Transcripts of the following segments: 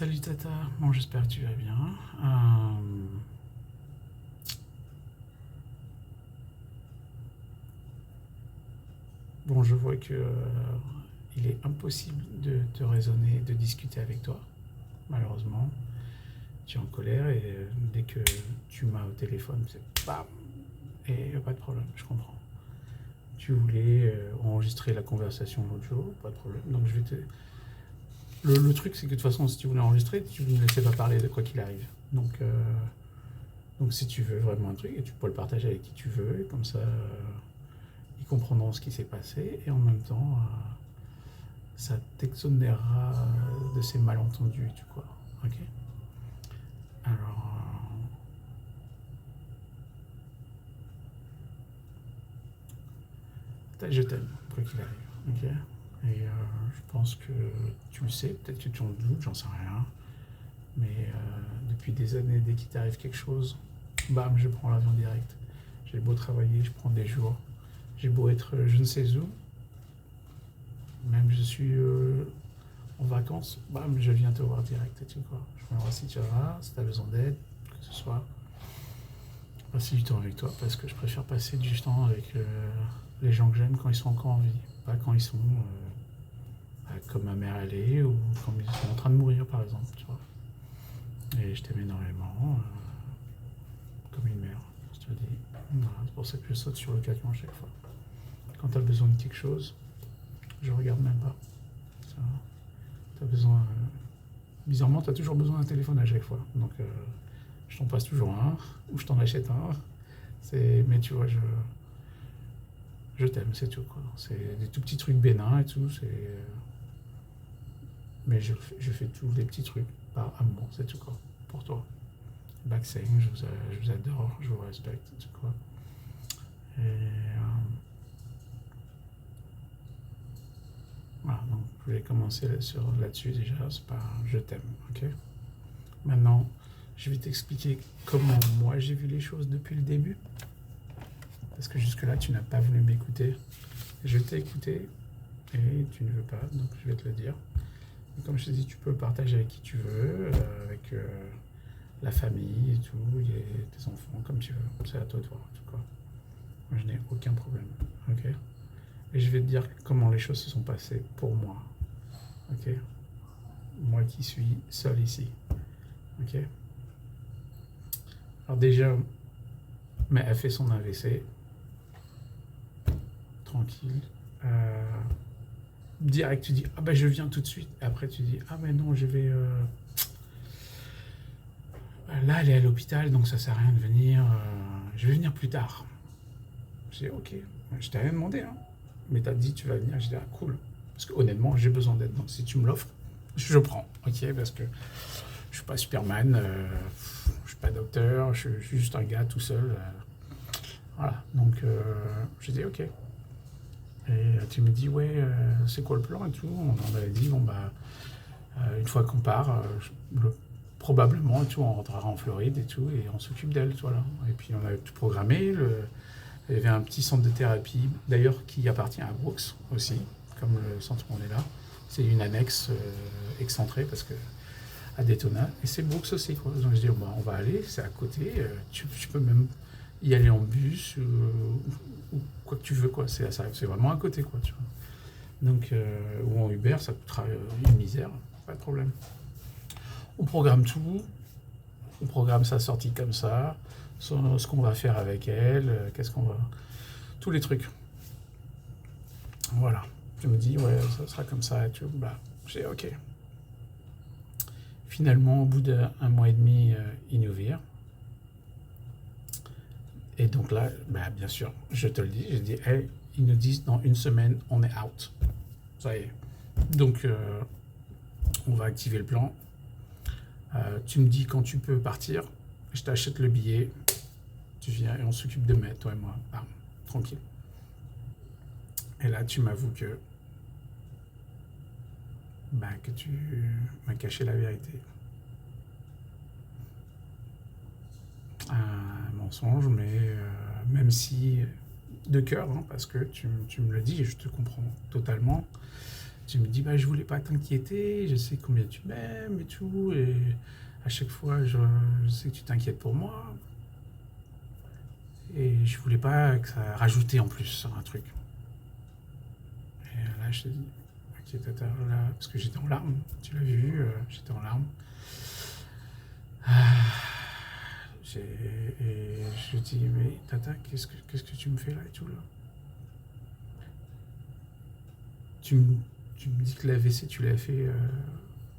Salut Tata, bon j'espère que tu vas bien. Euh, bon je vois que il est impossible de te raisonner, de discuter avec toi, malheureusement. Tu es en colère et dès que tu m'as au téléphone, c'est bam. Et pas de problème, je comprends. Tu voulais enregistrer la conversation l'autre jour, pas de problème. Donc je vais te... Le truc c'est que de toute façon si tu voulais enregistrer, tu ne me laissais pas parler de quoi qu'il arrive. Donc si tu veux vraiment un truc, tu peux le partager avec qui tu veux, et comme ça ils comprendront ce qui s'est passé, et en même temps ça t'exonérera de ces malentendus, tu vois. Ok. Alors, je t'aime, quoi qu'il arrive. Ok. Et je pense que tu le sais, peut-être que tu en doutes, j'en sais rien. Mais depuis des années, dès qu'il t'arrive quelque chose, bam, je prends l'avion direct. J'ai beau travailler, je prends des jours. J'ai beau être je ne sais où, même je suis en vacances, bam, je viens te voir direct. Et tu vois, je viens voir si tu vas, si tu as besoin d'aide, que ce soit. Passer du temps avec toi parce que je préfère passer du temps avec les gens que j'aime quand ils sont encore en vie, pas quand ils sont comme ma mère elle est ou quand ils sont en train de mourir par exemple, tu vois. Et je t'aime énormément, comme une mère, je te dis. Voilà, c'est pour ça que je saute sur l'occasion à chaque fois. Quand tu as besoin de quelque chose, je regarde même pas. Tu as besoin. Bizarrement, tu as toujours besoin d'un téléphone à chaque fois. Donc, je t'en passe toujours un, ou je t'en achète un. Mais tu vois, je t'aime, c'est tout, quoi. C'est des tout petits trucs bénins et tout. Mais je fais tous les petits trucs par amour, c'est tout, quoi. Pour toi. Backsang, je vous adore, je vous respecte, c'est tout, quoi. Et voilà, donc je vais commencer là-dessus déjà. C'est pas je t'aime, ok. Maintenant, je vais t'expliquer comment moi j'ai vu les choses depuis le début. Parce que jusque-là, tu n'as pas voulu m'écouter. Je t'ai écouté et tu ne veux pas, donc je vais te le dire. Et comme je t'ai dit, tu peux le partager avec qui tu veux, avec la famille et tout, et tes enfants, comme tu veux. C'est à toi de voir, en tout cas. Moi, je n'ai aucun problème, ok. Et je vais te dire comment les choses se sont passées pour moi, ok. Moi qui suis seul ici, ok. Alors déjà, mais elle fait son AVC, tranquille. Direct, tu dis ah ben je viens tout de suite. Et après tu dis ah ben non, je vais là elle est à l'hôpital donc ça sert à rien de venir. Je vais venir plus tard. J'ai dit ok, je t'ai rien demandé hein, mais t'as dit tu vas venir. J'ai dit ah cool parce que honnêtement j'ai besoin d'aide donc si tu me l'offres je prends, ok, parce que je suis pas Superman, je suis pas docteur, je suis juste un gars tout seul. Voilà donc j'ai dit ok. Et tu me dis, ouais, c'est quoi le plan et tout. On en avait dit, bon, bah, une fois qu'on part, probablement, et tout, on rentrera en Floride et tout, et on s'occupe d'elle, voilà. Et puis on a tout programmé. Il y avait un petit centre de thérapie, d'ailleurs, qui appartient à Brooks aussi, comme le centre où on est là. C'est une annexe excentrée, parce que à Daytona, et c'est Brooks aussi, quoi. Donc je dis, bah, on va aller, c'est à côté, tu peux même y aller en bus, ou quoi que tu veux, quoi. C'est vraiment à côté, quoi, tu vois. Donc, ou en Uber, ça coûtera une misère, pas de problème. On programme tout, on programme sa sortie comme ça, ce qu'on va faire avec elle, qu'est-ce qu'on va... Tous les trucs. Voilà. Tu me dis, ouais, ça sera comme ça, et tu bah, j'ai ok. Finalement, au bout d'un mois et demi, ils nous virent. Et donc là, bah, bien sûr, je te le dis, j'ai dit, hey, ils nous disent dans une semaine, on est out. Ça y est. Donc, on va activer le plan. Tu me dis quand tu peux partir, je t'achète le billet, tu viens et on s'occupe de mettre, toi et moi. Bam, tranquille. Et là, tu m'avoues que tu m'as caché la vérité. Un mensonge, mais même si de cœur, hein, parce que tu me le dis et je te comprends totalement. Tu me dis, bah, je voulais pas t'inquiéter, je sais combien tu m'aimes et tout, et à chaque fois, je sais que tu t'inquiètes pour moi, et je voulais pas que ça rajoutait en plus sur un truc. Et là, je te dis, ok, tata, là, parce que j'étais en larmes, tu l'as vu, j'étais en larmes. Ah, et je dis, mais tata, qu'est-ce que tu me fais là et tout là? Tu me, tu me dis que la l'AVC, tu l'as fait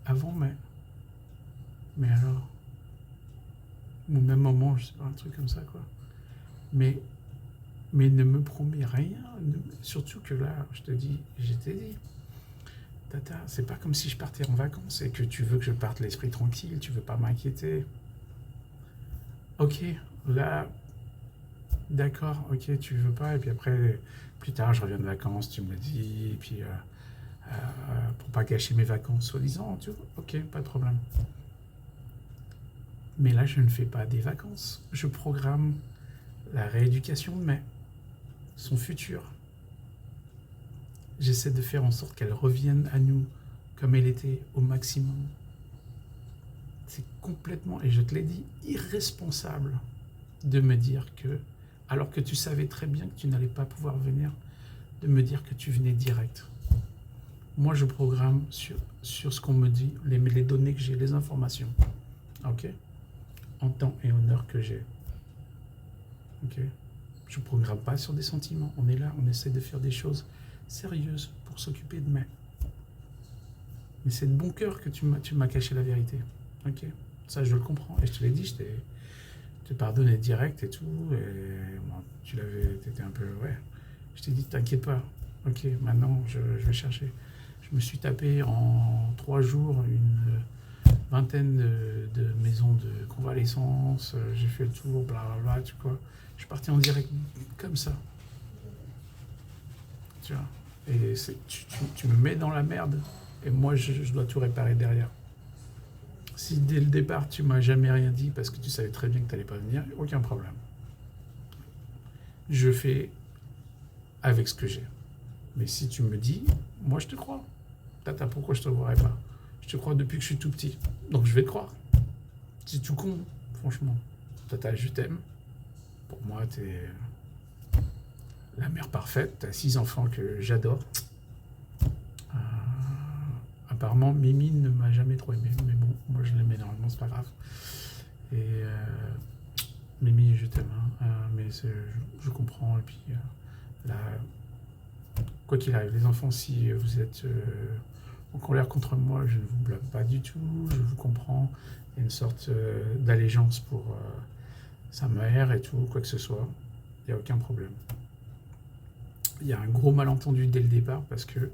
avant, mais alors, au même moment, je sais pas, un truc comme ça, quoi. Mais, mais ne me promets rien, surtout que là, je te dis, je t'ai dit, tata, c'est pas comme si je partais en vacances et que tu veux que je parte l'esprit tranquille, tu veux pas m'inquiéter. Ok, là, d'accord, ok, tu veux pas, et puis après, plus tard, je reviens de vacances, tu me le dis, et puis pour pas gâcher mes vacances, soi-disant, tu vois, ok, pas de problème. Mais là, je ne fais pas des vacances, je programme la rééducation de mai, son futur. J'essaie de faire en sorte qu'elle revienne à nous comme elle était au maximum. C'est complètement, et je te l'ai dit, irresponsable de me dire que, alors que tu savais très bien que tu n'allais pas pouvoir venir, de me dire que tu venais direct. Moi, je programme sur ce qu'on me dit, les données que j'ai, les informations. Ok? En temps et en heure que j'ai. Ok? Je ne programme pas sur des sentiments. On est là, on essaie de faire des choses sérieuses pour s'occuper de mai. Mais c'est de bon cœur que tu m'as caché la vérité. Ok? Ça, je le comprends. Et je te l'ai dit, je t'ai pardonné direct et tout. Et bon, t'étais un peu, ouais. Je t'ai dit, t'inquiète pas. Ok, maintenant, je vais chercher. Je me suis tapé en 3 jours une vingtaine de maisons de convalescence. J'ai fait le tour, blablabla, tu vois. Je suis parti en direct comme ça, tu vois. Et tu me mets dans la merde. Et moi, je dois tout réparer derrière. Si dès le départ, tu m'as jamais rien dit parce que tu savais très bien que tu n'allais pas venir, aucun problème. Je fais avec ce que j'ai. Mais si tu me dis, moi je te crois. Tata, pourquoi je te croirais pas? Je te crois depuis que je suis tout petit. Donc je vais te croire. C'est tout con, franchement. Tata, je t'aime. Pour moi, t'es la mère parfaite. T'as 6 enfants que j'adore. Euh, apparemment, Mimi ne m'a jamais trop aimé. Mais bon, moi je l'aime énormément, c'est pas grave. Et Mimi, je t'aime. Hein. Mais je comprends. Et puis là, quoi qu'il arrive, les enfants, si vous êtes en colère contre moi, je ne vous blâme pas du tout, je vous comprends. Il y a une sorte d'allégeance pour sa mère et tout, quoi que ce soit. Il n'y a aucun problème. Il y a un gros malentendu dès le départ parce que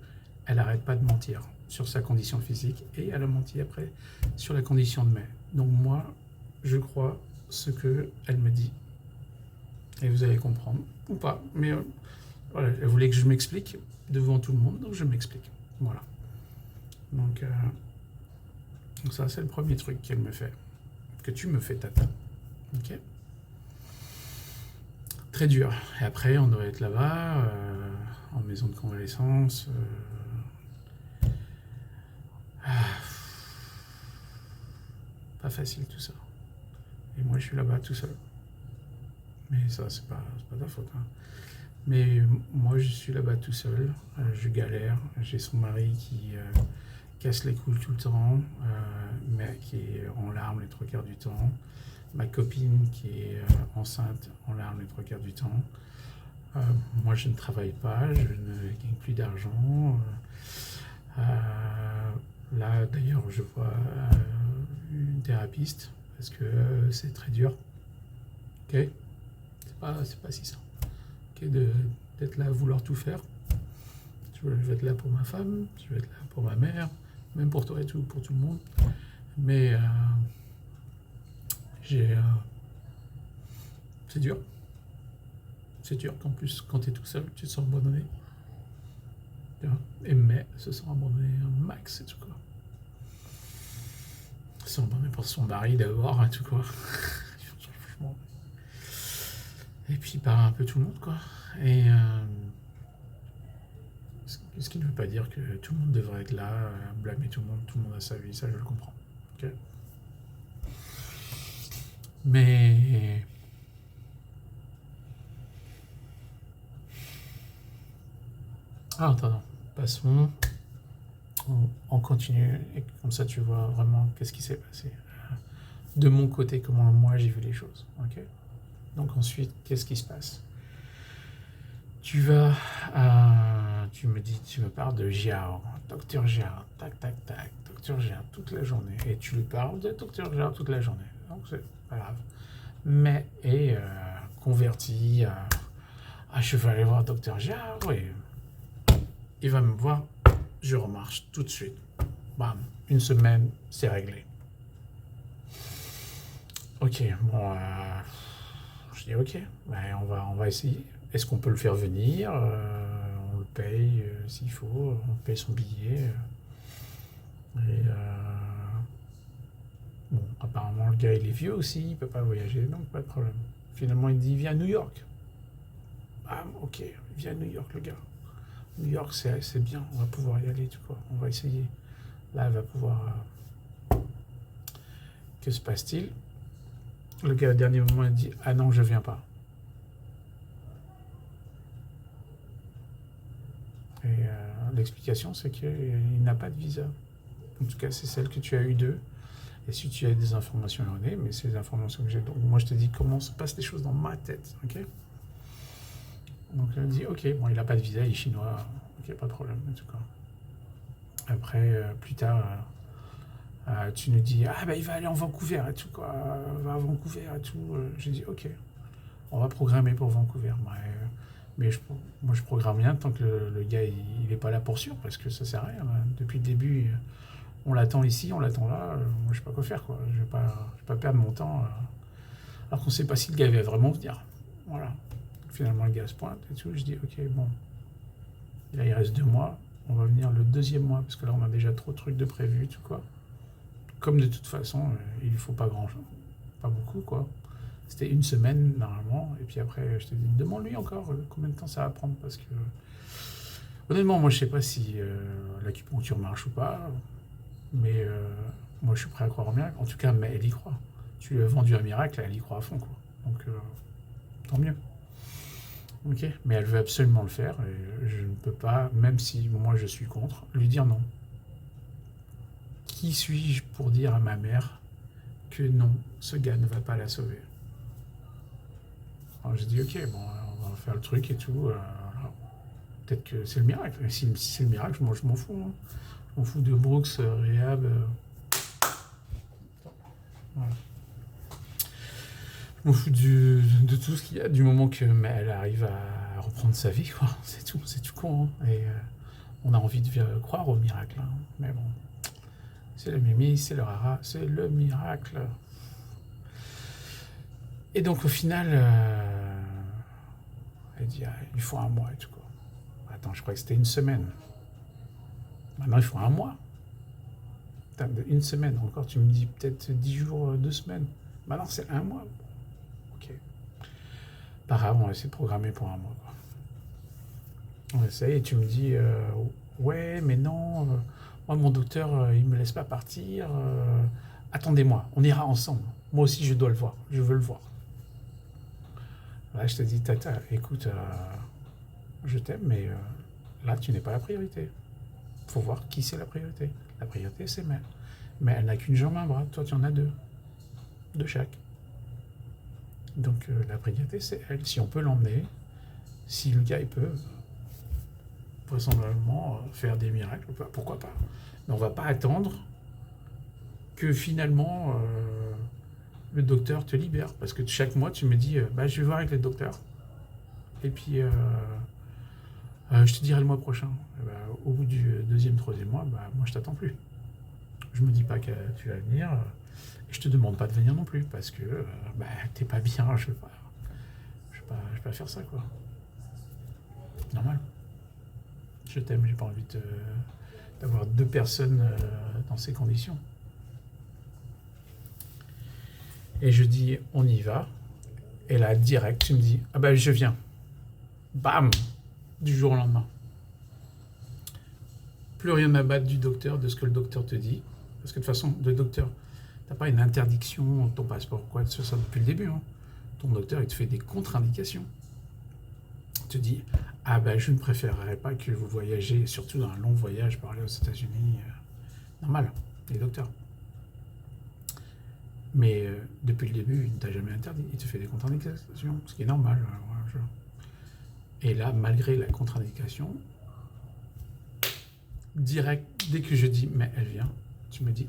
elle n'arrête pas de mentir sur sa condition physique et elle a menti après sur la condition de mère. Donc moi, je crois ce qu'elle me dit. Et vous allez comprendre, ou pas, mais voilà, elle voulait que je m'explique devant tout le monde, donc je m'explique. Voilà. Donc ça, c'est le premier truc qu'elle me fait. Que tu me fais, tata. Ok? Très dur. Et après, on doit être là-bas, en maison de convalescence. Pas facile tout ça. Et moi, je suis là-bas tout seul. Mais ça, c'est pas ta faute. Hein. Mais moi, je suis là-bas tout seul. Je galère. J'ai son mari qui casse les couilles tout le temps, mais qui est en larmes les 3 quarts du temps. Ma copine qui est enceinte en larmes les 3 quarts du temps. Moi, je ne travaille pas, je ne gagne plus d'argent. Là, d'ailleurs, je vois une thérapeute parce que c'est très dur. Ok, c'est pas si ça. Ok, d'être là à vouloir tout faire. Je vais être là pour ma femme, je vais être là pour ma mère, même pour toi et tout, pour tout le monde. Mais c'est dur. C'est dur qu'en plus, quand tu es tout seul, tu te sens abandonné. Et mais se sent abandonné un max et tout quoi. Se sent abandonné pour son mari d'abord et tout quoi. Et puis par un peu tout le monde quoi. Et Ce qui ne veut pas dire que tout le monde devrait être là, blâmer tout le monde a sa vie, ça je le comprends. Okay. Mais attends, passons. On continue et comme ça tu vois vraiment qu'est-ce qui s'est passé. De mon côté, comment moi j'ai vu les choses. Okay. Donc ensuite, qu'est-ce qui se passe? Tu vas, tu me parles de Jiao, docteur Jiao, tac, tac, tac, docteur Jiao toute la journée. Et tu lui parles de docteur Jiao toute la journée. Donc c'est pas grave. Mais est converti à je vais aller voir docteur Jiao et il va me voir, je remarche tout de suite. Bam, une semaine, c'est réglé. Ok, bon, je dis ok, ben on va essayer. Est-ce qu'on peut le faire venir? On le paye s'il faut, on paye son billet. Et bon, apparemment le gars il est vieux aussi, il peut pas voyager, donc pas de problème. Finalement il dit viens à New York. Ah ok, viens à New York le gars. New York c'est bien, on va pouvoir y aller, tu vois, on va essayer. Là il va pouvoir... Que se passe-t-il? Le gars au dernier moment il dit ah non je viens pas. Et l'explication, c'est qu'il n'a pas de visa. En tout cas, c'est celle que tu as eu d'eux. Et si tu as des informations erronées, mais c'est les informations que j'ai. Donc moi, je te dis comment se passent les choses dans ma tête. Okay, donc elle me dit, ok, bon, il n'a pas de visa, il est chinois. Ok, pas de problème, en tout cas. Après, plus tard, tu nous dis, ah ben il va aller en Vancouver et tout, quoi. Il va à Vancouver et tout. J'ai dit, ok, on va programmer pour Vancouver. Mais moi, je programme rien tant que le gars, il n'est pas là pour sûr, parce que ça sert à rien. Depuis le début, on l'attend ici, on l'attend là. Moi, je sais pas quoi faire, quoi. Je vais pas perdre mon temps. Alors qu'on ne sait pas si le gars va vraiment venir. Voilà. Finalement, le gars se pointe et tout. Je dis, ok, bon. Là, il reste 2 mois. On va venir le 2e mois, parce que là, on a déjà trop de trucs de prévu, tout quoi. Comme de toute façon, il ne faut pas grand-chose. Pas beaucoup, quoi. C'était 1 semaine, normalement. Et puis après, je te dis, demande-lui encore combien de temps ça va prendre. Parce que, honnêtement, moi, je sais pas si l'acupuncture marche ou pas. Mais moi, je suis prêt à croire en miracle. En tout cas, mais elle y croit. Tu lui as vendu un miracle, elle y croit à fond, quoi. Donc, tant mieux. Ok, mais elle veut absolument le faire. Et je ne peux pas, même si moi, je suis contre, lui dire non. Qui suis-je pour dire à ma mère que non, ce gars ne va pas la sauver? Alors j'ai dit ok, bon, on va faire le truc et tout. Peut-être que c'est le miracle. Et si c'est le miracle, moi je m'en fous. Hein. Je m'en fous de Brooks, Rehab. Voilà. Je m'en fous de tout ce qu'il y a, du moment que elle arrive à reprendre sa vie, quoi. C'est tout con. Hein. Et on a envie de croire au miracle. Hein. Mais bon, c'est le Mimi, c'est le Rara, c'est le miracle. Et donc au final, elle dit ah, il faut 1 mois et tout quoi. Attends, je crois que c'était 1 semaine. Maintenant il faut 1 mois. 1 semaine, encore tu me dis peut-être 10 jours, 2 semaines. Maintenant c'est 1 mois. Ok. Pas grave, on va essayer de programmer pour 1 mois. Quoi. On essaye et tu me dis ouais mais non, moi mon docteur il me laisse pas partir. Attendez-moi, on ira ensemble. Moi aussi je dois le voir, je veux le voir. Là, je te dis, Tata, écoute, je t'aime, mais là, tu n'es pas la priorité. Il faut voir qui c'est la priorité. La priorité, c'est Mel. Mais elle n'a qu'une jambe, un bras. Toi, tu en as 2. 2 chaque. Donc, la priorité, c'est elle. Si on peut l'emmener, si le gars, il peut, vraisemblablement, faire des miracles, pourquoi pas. Mais on ne va pas attendre que finalement... le docteur te libère. Parce que chaque mois, tu me dis, je vais voir avec le docteur. Et puis, je te dirai le mois prochain. Au bout du 2e, 3e mois, moi, je t'attends plus. Je me dis pas que tu vas venir. Et je te demande pas de venir non plus. Parce que t'es pas bien. Je vais pas faire ça, quoi. Normal. Je t'aime, j'ai pas envie d'avoir 2 personnes dans ces conditions. Et je dis, on y va. Et là, direct, tu me dis, je viens. Bam! Du jour au lendemain. plus rien à battre du docteur, de ce que le docteur te dit. Parce que de toute façon, le docteur, t'as pas une interdiction de ton passeport, quoi, de ça depuis le début. Hein. Ton docteur, il te fait des contre-indications. Il te dit, ah ben je ne préférerais pas que vous voyagez, surtout dans un long voyage pour aller aux États-Unis. Normal, les docteurs. Mais depuis le début, il ne t'a jamais interdit. Il te fait des contre-indications, ce qui est normal. Et là, malgré la contre-indication, direct, dès que je dis, mais elle vient, tu me dis,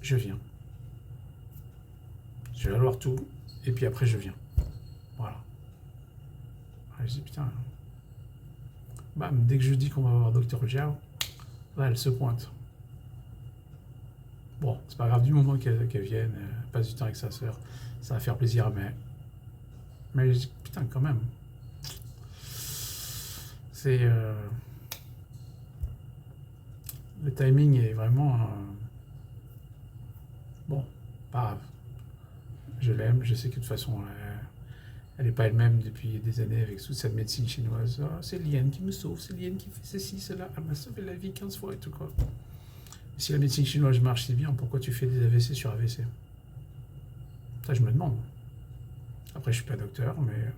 je viens. Je vais voir tout, et puis après, je viens. Voilà. Je dis, putain. Bam, dès que je dis qu'on va voir Dr. Jiao, là, elle se pointe. Bon, c'est pas grave, du moment qu'elle vienne, passe du temps avec sa sœur, ça va faire plaisir, mais je dis, putain, quand même. C'est... le timing est vraiment... bon, pas grave. Je l'aime, je sais que de toute façon, elle n'est pas elle-même depuis des années avec toute cette médecine chinoise. Oh, c'est Liane qui me sauve, c'est Liane qui fait ceci, cela, elle m'a sauvé la vie 15 fois et tout quoi. Si la médecine chinoise marche si bien, pourquoi tu fais des AVC sur AVC? Ça, je me demande. Après, je suis pas docteur, mais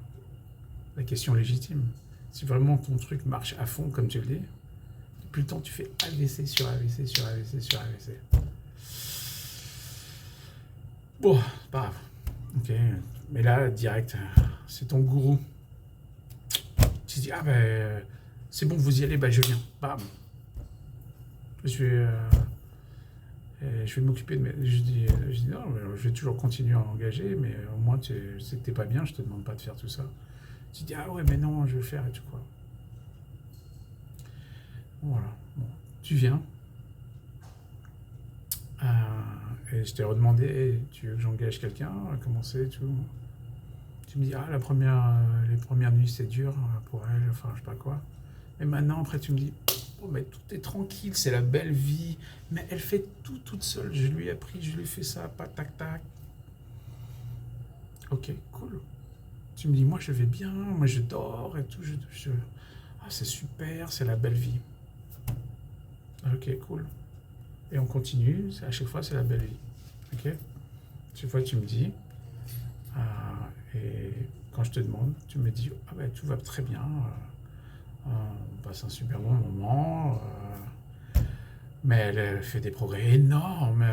la question légitime. Si vraiment ton truc marche à fond, comme tu le dis, depuis le temps, tu fais AVC sur AVC sur AVC sur AVC. Bon, pas grave. Ok, mais là, direct, c'est ton gourou. Tu dis, ah ben, c'est bon, vous y allez, ben je viens. Bam. Je vais m'occuper de mes... Je dis non, je vais toujours continuer à engager, mais au moins, je sais que t'es pas bien, je te demande pas de faire tout ça. Tu dis, ah ouais, mais non, je vais le faire et tout quoi. Voilà. Bon, tu viens. Et je t'ai redemandé, hey, tu veux que j'engage quelqu'un à commencer tout. Tu me dis, ah, les premières nuits, c'est dur pour elle, enfin, je sais pas quoi. Mais maintenant, après, tu me dis, oh, mais tout est tranquille, c'est la belle vie. Mais elle fait tout toute seule. Je lui ai appris, je lui ai fait ça, pas tac tac. Ok, cool. Tu me dis, moi, je vais bien, moi, je dors et tout. Ah, c'est super, c'est la belle vie. Ok, cool. Et on continue, à chaque fois, c'est la belle vie. Ok? Chaque fois, tu me dis, et quand je te demande, tu me dis, ah ben, tout va très bien, on passe un super bon moment, mais elle fait des progrès énormes.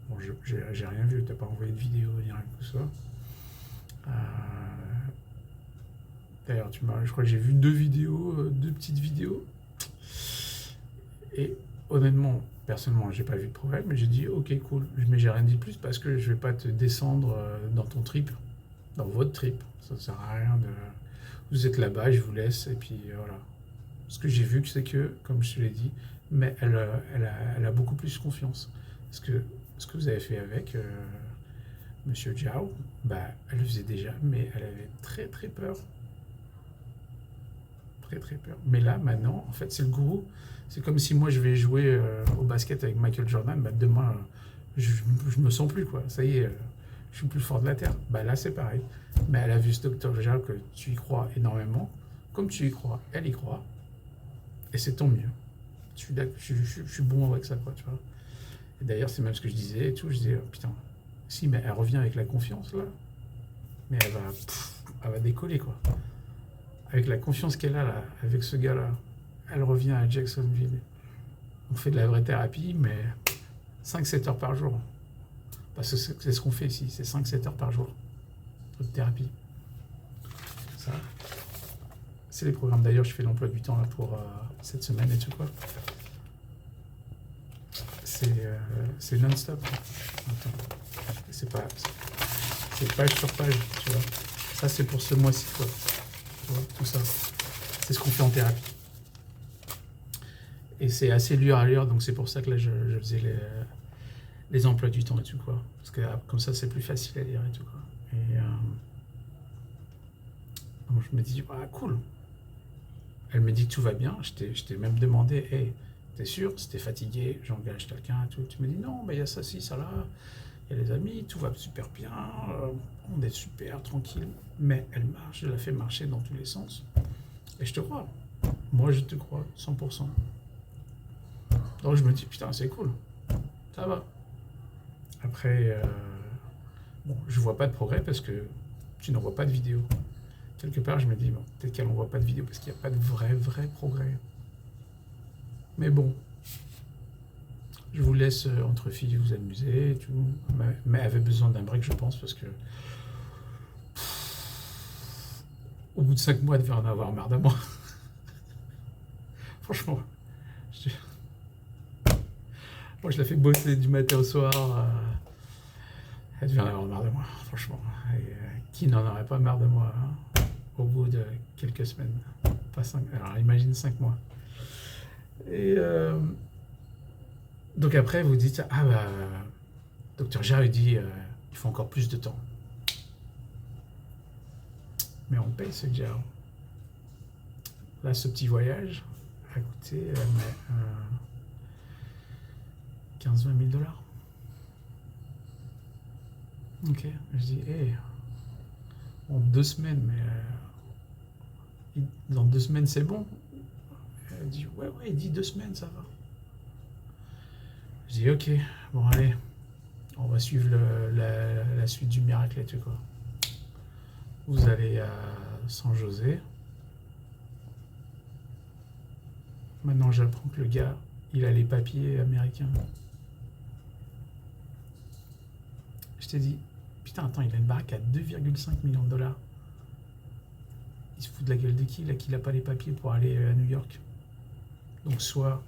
Bon, j'ai rien vu, t'as pas envoyé de vidéo ni rien que ça. D'ailleurs, je crois que j'ai vu deux petites vidéos. Et honnêtement, personnellement, j'ai pas vu de problème, mais j'ai dit ok cool, mais j'ai rien dit de plus parce que je vais pas te descendre dans ton trip, dans votre trip. Ça sert à rien de. Vous êtes là-bas, je vous laisse et puis voilà. Ce que j'ai vu, c'est que, comme je te l'ai dit, mais elle a beaucoup plus confiance. Parce que ce que vous avez fait avec Monsieur Jiao, bah, elle le faisait déjà, mais elle avait très très peur. Très très peur. Mais là, maintenant, en fait, c'est le gourou. C'est comme si moi je vais jouer au basket avec Michael Jordan, bah demain je me sens plus quoi. Ça y est, je suis plus fort de la terre. Bah là c'est pareil. Mais elle a vu ce docteur Jiao que tu y crois énormément, comme tu y crois, elle y croit, et c'est tant mieux. Je suis bon avec ça quoi, tu vois. Et d'ailleurs c'est même ce que je disais et tout. Je disais putain, si mais elle revient avec la confiance là, mais elle va décoller quoi. Avec la confiance qu'elle a là, avec ce gars là. Elle revient à Jacksonville. On fait de la vraie thérapie, mais 5-7 heures par jour. Parce que c'est ce qu'on fait ici, c'est 5-7 heures par jour de thérapie. Ça, c'est les programmes. D'ailleurs, je fais l'emploi du temps là, pour cette semaine et tout quoi. C'est non-stop. Attends. C'est page sur page, tu vois. Ça, c'est pour ce mois-ci, quoi. Tu vois, tout ça. C'est ce qu'on fait en thérapie. Et c'est assez dur à lire, donc c'est pour ça que là, je faisais les emplois du temps et tout, quoi. Parce que comme ça, c'est plus facile à lire et tout, quoi. Et donc, je me dis, ah, cool. Elle me dit que tout va bien. Je t'ai même demandé, hey, t'es sûr? Si t'es fatigué, j'engage quelqu'un et tout. Tu me dis, non, il y a ça, ci, ça, là. Il y a les amis, tout va super bien. On est super tranquille. Mais elle marche, je la fais marcher dans tous les sens. Et je te crois. Moi, je te crois, 100%. Donc, je me dis, putain, c'est cool. Ça va. Après, bon, je vois pas de progrès parce que tu n'envoies pas de vidéo. Quelque part, je me dis, bon, peut-être qu'elle n'envoie pas de vidéo parce qu'il n'y a pas de vrai progrès. Mais bon, je vous laisse entre filles vous amuser et tout. Mais elle avait besoin d'un break, je pense, parce que au bout de 5 mois, elle devait en avoir marre de moi. Franchement, je, moi, je la fais bosser du matin au soir. Elle devait en avoir marre de moi, franchement. Et, qui n'en aurait pas marre de moi hein, au bout de quelques semaines. Pas 5, alors imagine 5 mois. Et donc après, vous dites, ah bah, docteur Gérard dit, il faut encore plus de temps. Mais on paye ce Gérard. Là, ce petit voyage a coûté 15-20 000 dollars. Ok, je dis, hé, en 2 semaines, mais dans 2 semaines c'est bon. Elle dit, ouais, il dit 2 semaines, ça va. Je dis, ok, bon, allez, on va suivre la suite du miracle et tout, quoi. Vous allez à San José. Maintenant, j'apprends que le gars, il a les papiers américains. Je t'ai dit, putain, attends, il a une baraque à 2,5 millions de dollars. Il se fout de la gueule de qui, là, qu'il n'a pas les papiers pour aller à New York. Donc, soit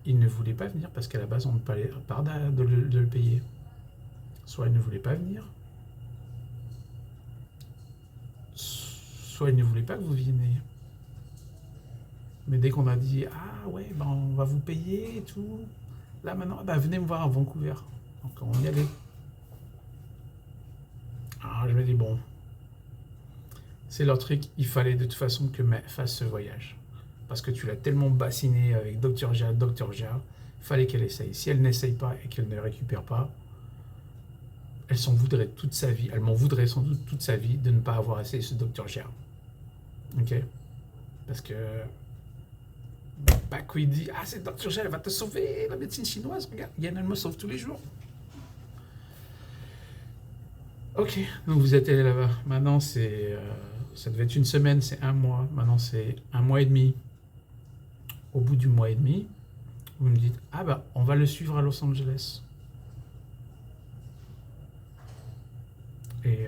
il ne voulait pas venir parce qu'à la base, on ne parlait pas de le payer. Soit il ne voulait pas venir. Soit il ne voulait pas que vous veniez. Mais dès qu'on a dit, ah ouais, ben on va vous payer et tout, là maintenant, bah, venez me voir à Vancouver. Donc on y allait. Alors je me dis, bon, c'est leur truc, il fallait de toute façon que May fasse ce voyage. Parce que tu l'as tellement bassiné avec Dr. Gia, il fallait qu'elle essaye. Si elle n'essaye pas et qu'elle ne récupère pas, elle s'en voudrait toute sa vie, elle m'en voudrait sans doute toute sa vie de ne pas avoir essayé ce Dr. Gia. Ok? Parce que quand il dit, ah c'est Dr. Gia, elle va te sauver, la médecine chinoise, regarde, Yann, elle me sauve tous les jours. Ok, donc vous êtes allé là-bas. Maintenant, ça devait être une semaine, c'est 1 mois. Maintenant, c'est 1 mois et demi. Au bout du mois et demi, vous me dites, ah bah, on va le suivre à Los Angeles. Et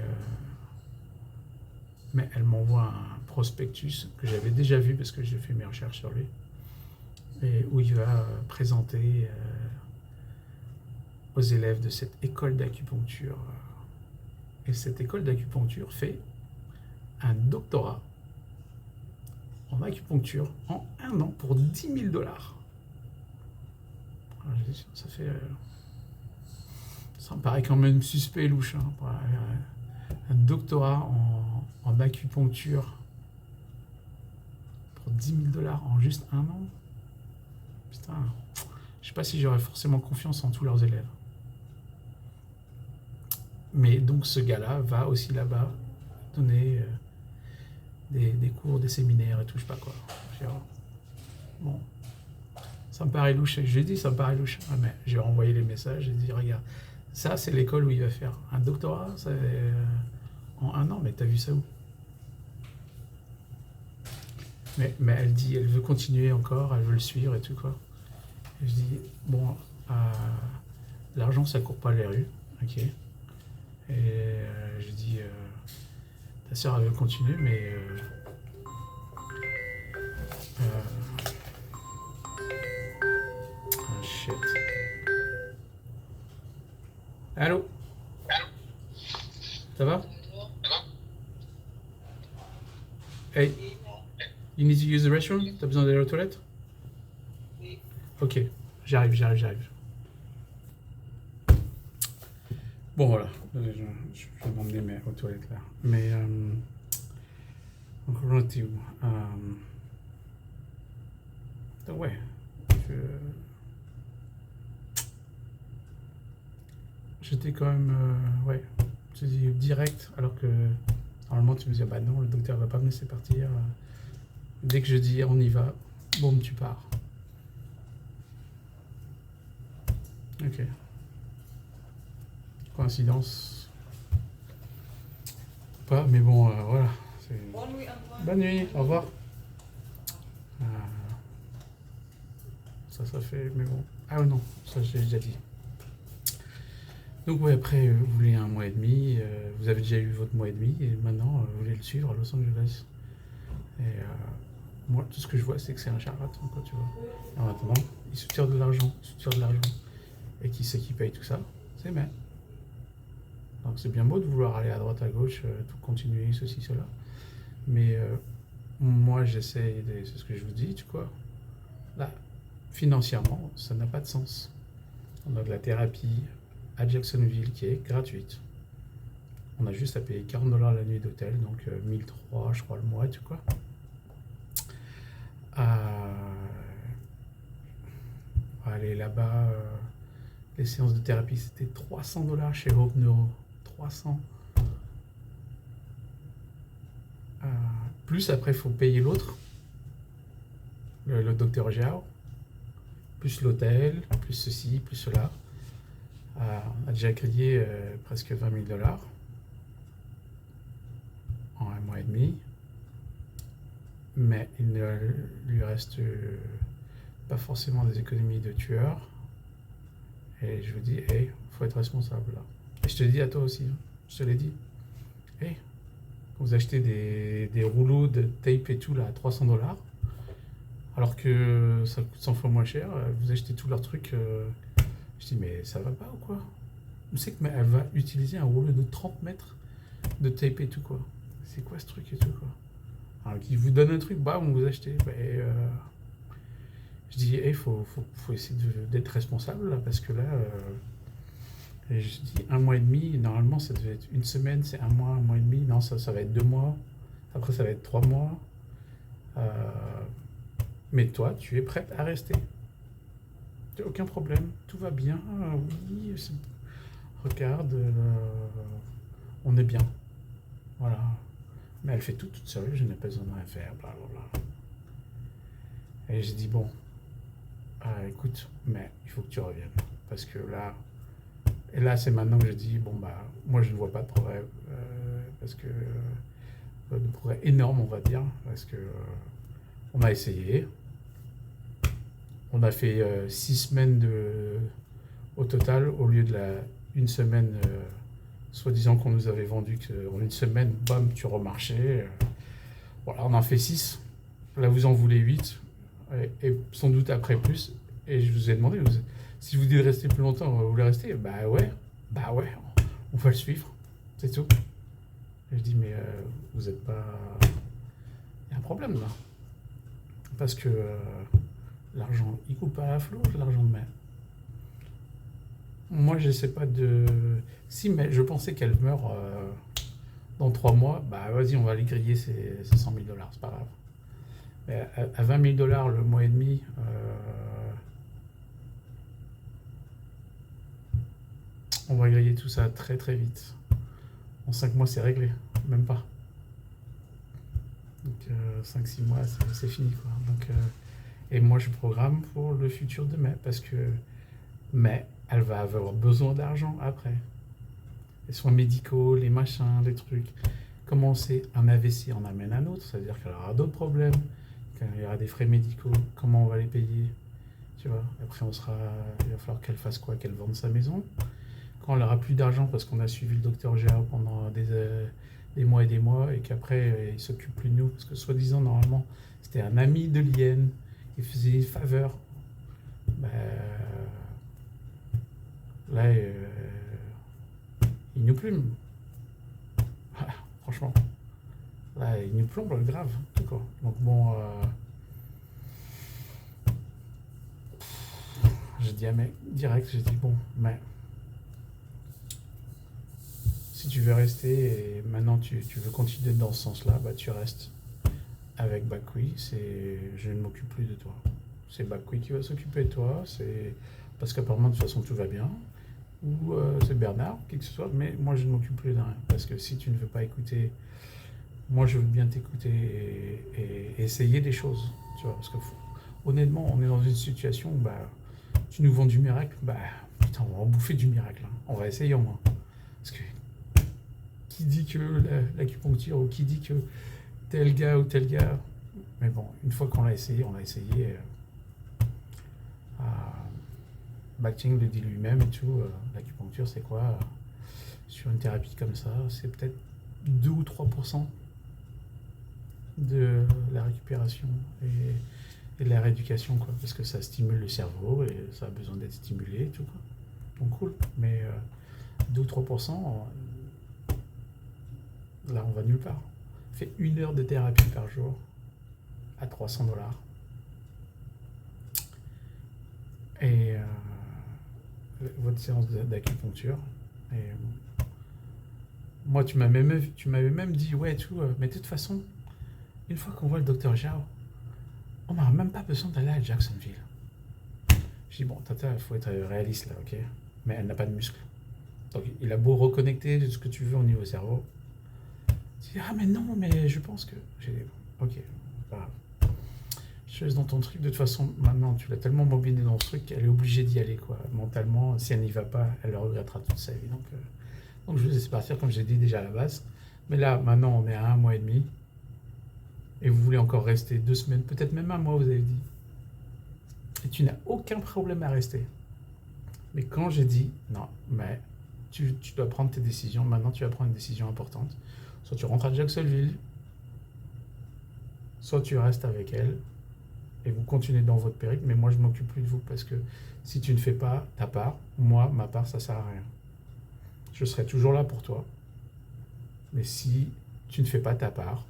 mais elle m'envoie un prospectus que j'avais déjà vu parce que j'ai fait mes recherches sur lui. Et où il va présenter aux élèves de cette école d'acupuncture. Et cette école d'acupuncture fait un doctorat en acupuncture en 1 an pour 10 000 dollars. Ça fait. Ça me paraît quand même suspect et louche. Hein, pour un doctorat en acupuncture pour 10 000 dollars en juste 1 an. Putain, je sais pas si j'aurais forcément confiance en tous leurs élèves. Mais donc ce gars-là va aussi là-bas donner des cours, des séminaires et tout, je sais pas quoi. Bon, ça me paraît louche. J'ai dit, ça me paraît louche. Ah, mais j'ai renvoyé les messages, j'ai dit, regarde, ça c'est l'école où il va faire un doctorat en 1 an, mais t'as vu ça où? Mais elle dit, elle veut continuer encore, elle veut le suivre et tout quoi. Et je dis, bon, l'argent ça court pas les rues, ok. Et je dis, ta soeur elle veut continuer, mais ah shit. Allô? Ça va? Hey, you need to use the restroom? T'as besoin d'aller aux toilettes? Ok, j'arrive. Bon voilà, je vais m'emmener aux toilettes là. Mais encore un petit où ouais, j'étais quand même ouais, je dis direct alors que normalement tu me disais bah non le docteur va pas me laisser partir. Dès que je dis on y va, boum, tu pars. Ok. Coïncidence. Pas, mais bon, voilà. Bonne nuit, Antoine. Bonne nuit, au revoir. Euh, ça fait, mais bon. Ah non, ça j'ai déjà dit. Donc ouais, après, vous voulez un mois et demi, vous avez déjà eu votre mois et demi, et maintenant, vous voulez le suivre à Los Angeles. Et moi, tout ce que je vois, c'est que c'est un charlatan, quoi, tu vois. Et maintenant, il se tire de l'argent, Et qui c'est qui paye tout ça? C'est mais. Donc c'est bien beau de vouloir aller à droite, à gauche, tout continuer, ceci, cela. Mais moi, j'essaie, c'est ce que je vous dis, tu vois. Là, financièrement, ça n'a pas de sens. On a de la thérapie à Jacksonville qui est gratuite. On a juste à payer 40 $ la nuit d'hôtel, donc 1300, je crois, le mois, tu vois. Aller là-bas, les séances de thérapie, c'était 300 $ chez Hope Neuro. 300. Plus après, il faut payer l'autre, le docteur Giao, plus l'hôtel, plus ceci, plus cela. On a déjà grillé presque 20 000 $ en un mois et demi. Mais il ne lui reste pas forcément des économies de tueur. Et je vous dis, hey, faut être responsable là. Et je te le dis à toi aussi, hein. Je te l'ai dit. Hey, quand vous achetez des rouleaux de tape et tout là à 300 $, alors que ça coûte 100 fois moins cher, vous achetez tous leurs trucs. Je dis, mais ça va pas ou quoi? Vous savez qu'elle va utiliser un rouleau de 30 mètres de tape et tout quoi. C'est quoi ce truc et tout quoi? Alors qu'ils vous donnent un truc, bam, vous achetez. Je dis, hey, faut essayer d'être responsable là, parce que là, et je dis un mois et demi, normalement ça devait être une semaine, c'est un mois et demi, non, ça va être 2 mois, après ça va être 3 mois. Mais toi, tu es prête à rester. Aucun problème, tout va bien, oui, regarde, on est bien. Voilà. Mais elle fait tout toute seule, je n'ai pas besoin de rien faire, blablabla. Et j'ai dit, bon, écoute, mais il faut que tu reviennes. Parce que là, et là c'est maintenant que je dis, bon, bah, moi je ne vois pas de progrès. Parce que, de progrès énorme, on va dire. Parce que, on a essayé. On a fait 6 semaines au total, au lieu de une semaine, soi-disant qu'on nous avait vendu qu'en une semaine, bam, tu remarchais. Voilà, on en fait 6. Là, vous en voulez 8. Et sans doute après plus. Et je vous ai demandé, si vous voulez rester plus longtemps, vous voulez rester? Bah ouais, on va le suivre. C'est tout. Et je dis, mais vous êtes pas. Il y a un problème là. Parce que l'argent, il coule pas à flot, l'argent de mer. Moi, je sais pas de. Si, mais je pensais qu'elle meurt dans 3 mois. Bah, vas-y, on va aller griller ces 100 000 $, c'est pas grave. Mais à 20 000 $ le mois et demi, on va griller tout ça très très vite. En 5 mois, c'est réglé, même pas. Donc 5-6 mois, c'est fini quoi. Donc, et moi, je programme pour le futur de mai parce que mai, elle va avoir besoin d'argent après. Les soins médicaux, les machins, les trucs. Comment on sait? Un AVC en amène un autre, c'est-à-dire qu'elle aura d'autres problèmes, qu'il y aura des frais médicaux. Comment on va les payer? Tu vois, après, il va falloir qu'elle fasse quoi? Qu'elle vende sa maison. Quand elle aura plus d'argent parce qu'on a suivi le docteur Géa pendant des mois et des mois et qu'après il s'occupe plus de nous parce que soi-disant normalement c'était un ami de l'hyène qui faisait une faveur. Bah, là il nous plume. Franchement, là il nous plombe grave tout quoi. Donc bon, j'ai dit à mec direct, j'ai dit bon, mais si tu veux rester et maintenant tu veux continuer dans ce sens-là, bah tu restes avec Bakui. Je ne m'occupe plus de toi. C'est Bakui qui va s'occuper de toi. C'est parce qu'apparemment de toute façon tout va bien. Ou c'est Bernard, qui que ce soit. Mais moi je ne m'occupe plus de rien parce que si tu ne veux pas écouter moi, je veux bien t'écouter et essayer des choses, tu vois, parce que honnêtement, on est dans une situation où bah, tu nous vends du miracle, bah putain, on va en bouffer du miracle, hein. On va essayer au moins. Parce que qui dit que l'acupuncture ou qui dit que tel gars ou tel gars, mais bon, une fois qu'on l'a essayé, on l'a essayé. Bakhtin le dit lui-même et tout, l'acupuncture c'est quoi sur une thérapie comme ça, c'est peut-être 2 ou 3% de la récupération et de la rééducation, quoi, parce que ça stimule le cerveau et ça a besoin d'être stimulé et tout, quoi. Donc cool, mais 2 ou 3%, là on va nulle part. On fait 1 heure de thérapie par jour à 300 $. Et votre séance d'acupuncture. Et moi, tu m'avais même dit, ouais, tout, mais de toute façon, une fois qu'on voit le docteur Zhao, on n'aura même pas besoin d'aller à Jacksonville. Je dis, bon, Tata, il faut être réaliste là, ok? Mais elle n'a pas de muscles. Donc, il a beau reconnecter de ce que tu veux au niveau cerveau. Tu dis, ah, mais non, mais je pense que. J'ai dit, ok, pas grave. Je laisse dans ton truc. De toute façon, maintenant, tu l'as tellement mobilisé dans ce truc qu'elle est obligée d'y aller, quoi. Mentalement, si elle n'y va pas, elle le regrettera toute sa vie. Donc je vous laisse partir, comme j'ai dit déjà à la base. Mais là, maintenant, on est à 1 mois et demi. Et vous voulez encore rester 2 semaines, peut-être même 1 mois, vous avez dit. Et tu n'as aucun problème à rester. Mais quand j'ai dit, non, mais tu dois prendre tes décisions. Maintenant, tu vas prendre une décision importante. Soit tu rentres à Jacksonville, soit tu restes avec elle et vous continuez dans votre périple, mais moi je m'occupe plus de vous parce que si tu ne fais pas ta part, moi, ma part, ça sert à rien. Je serai toujours là pour toi, mais si tu ne fais pas ta part,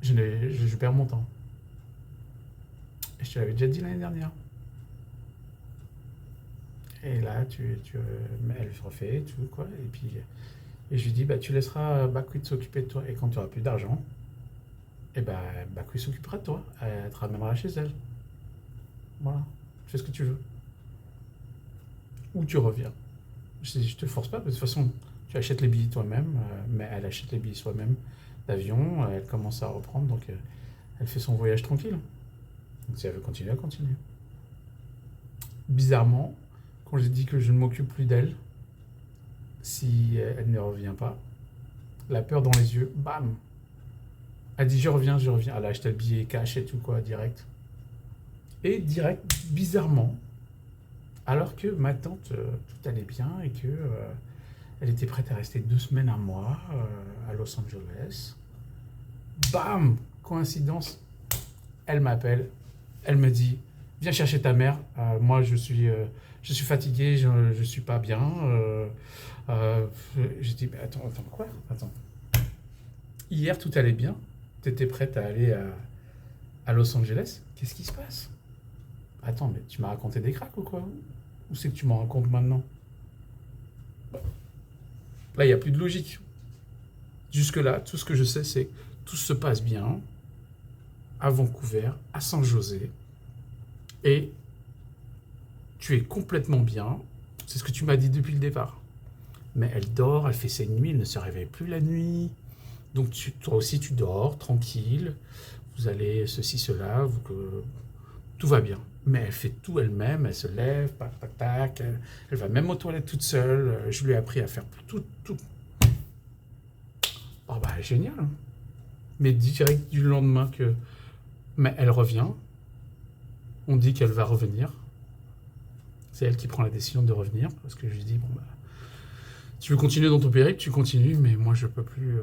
je perds mon temps. Et je te l'avais déjà dit l'année dernière. Et là, elle refait tout, quoi. Et puis, et je lui dis, bah, tu laisseras Bakwit s'occuper de toi. Et quand tu n'auras plus d'argent, et bah, Bakwit s'occupera de toi. Elle te ramènera chez elle. Voilà. Fais ce que tu veux. Ou tu reviens. Je te force pas, de toute façon, tu achètes les billets toi-même, mais elle achète les billets soi-même d'avion, elle commence à reprendre, donc elle fait son voyage tranquille. Donc si elle veut continuer, elle continue. Bizarrement, quand j'ai dit que je ne m'occupe plus d'elle, si elle ne revient pas, la peur dans les yeux, bam. Elle dit je reviens, je reviens. Elle a acheté le billet cash et tout, quoi, direct. Et direct, bizarrement, alors que ma tante, tout allait bien et que elle était prête à rester 2 semaines, 1 mois à Los Angeles. Bam! Coïncidence, elle m'appelle, elle me dit viens chercher ta mère, moi je suis fatigué, je ne suis pas bien. J'ai dit mais attends, quoi? Attends. Hier tout allait bien, tu étais prête à aller à Los Angeles, qu'est-ce qui se passe? Attends, mais tu m'as raconté des cracks ou quoi? Ou c'est que tu m'en racontes maintenant? Là, il n'y a plus de logique. Jusque-là, tout ce que je sais, c'est que tout se passe bien à Vancouver, à San José, et tu es complètement bien. C'est ce que tu m'as dit depuis le départ. Mais elle dort, elle fait ses nuits, elle ne se réveille plus la nuit. Donc toi aussi, tu dors, tranquille. Vous allez ceci, cela, tout va bien. Mais elle fait tout elle-même, elle se lève, tac, tac, tac. Elle va même aux toilettes toute seule. Je lui ai appris à faire tout. Oh bah, génial. Mais direct du lendemain que... Mais elle revient. On dit qu'elle va revenir. C'est elle qui prend la décision de revenir. Parce que je lui dis, bon bah... Tu veux continuer dans ton périple, tu continues, mais moi je peux plus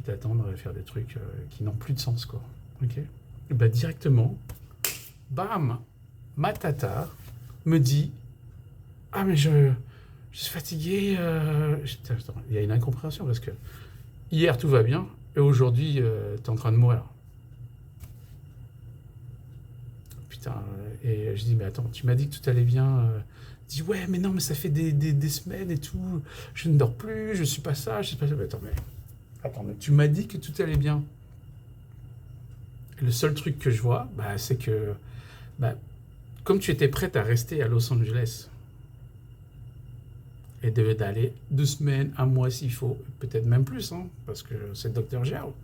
t'attendre et faire des trucs qui n'ont plus de sens, quoi. Ok? Et bah directement, bam, ma tata me dit, ah mais je suis fatigué. Il y a une incompréhension parce que hier tout va bien et aujourd'hui t'es en train de mourir. Putain, et je dis mais attends, tu m'as dit que tout allait bien. Dit ouais mais non mais ça fait des semaines et tout, je ne dors plus, je suis pas ça, je sais pas ça. Attends mais tu m'as dit que tout allait bien. Et le seul truc que je vois, bah, c'est que bah, comme tu étais prête à rester à Los Angeles et d'aller 2 semaines, un mois s'il faut, peut-être même plus, hein, parce que c'est le docteur Géao.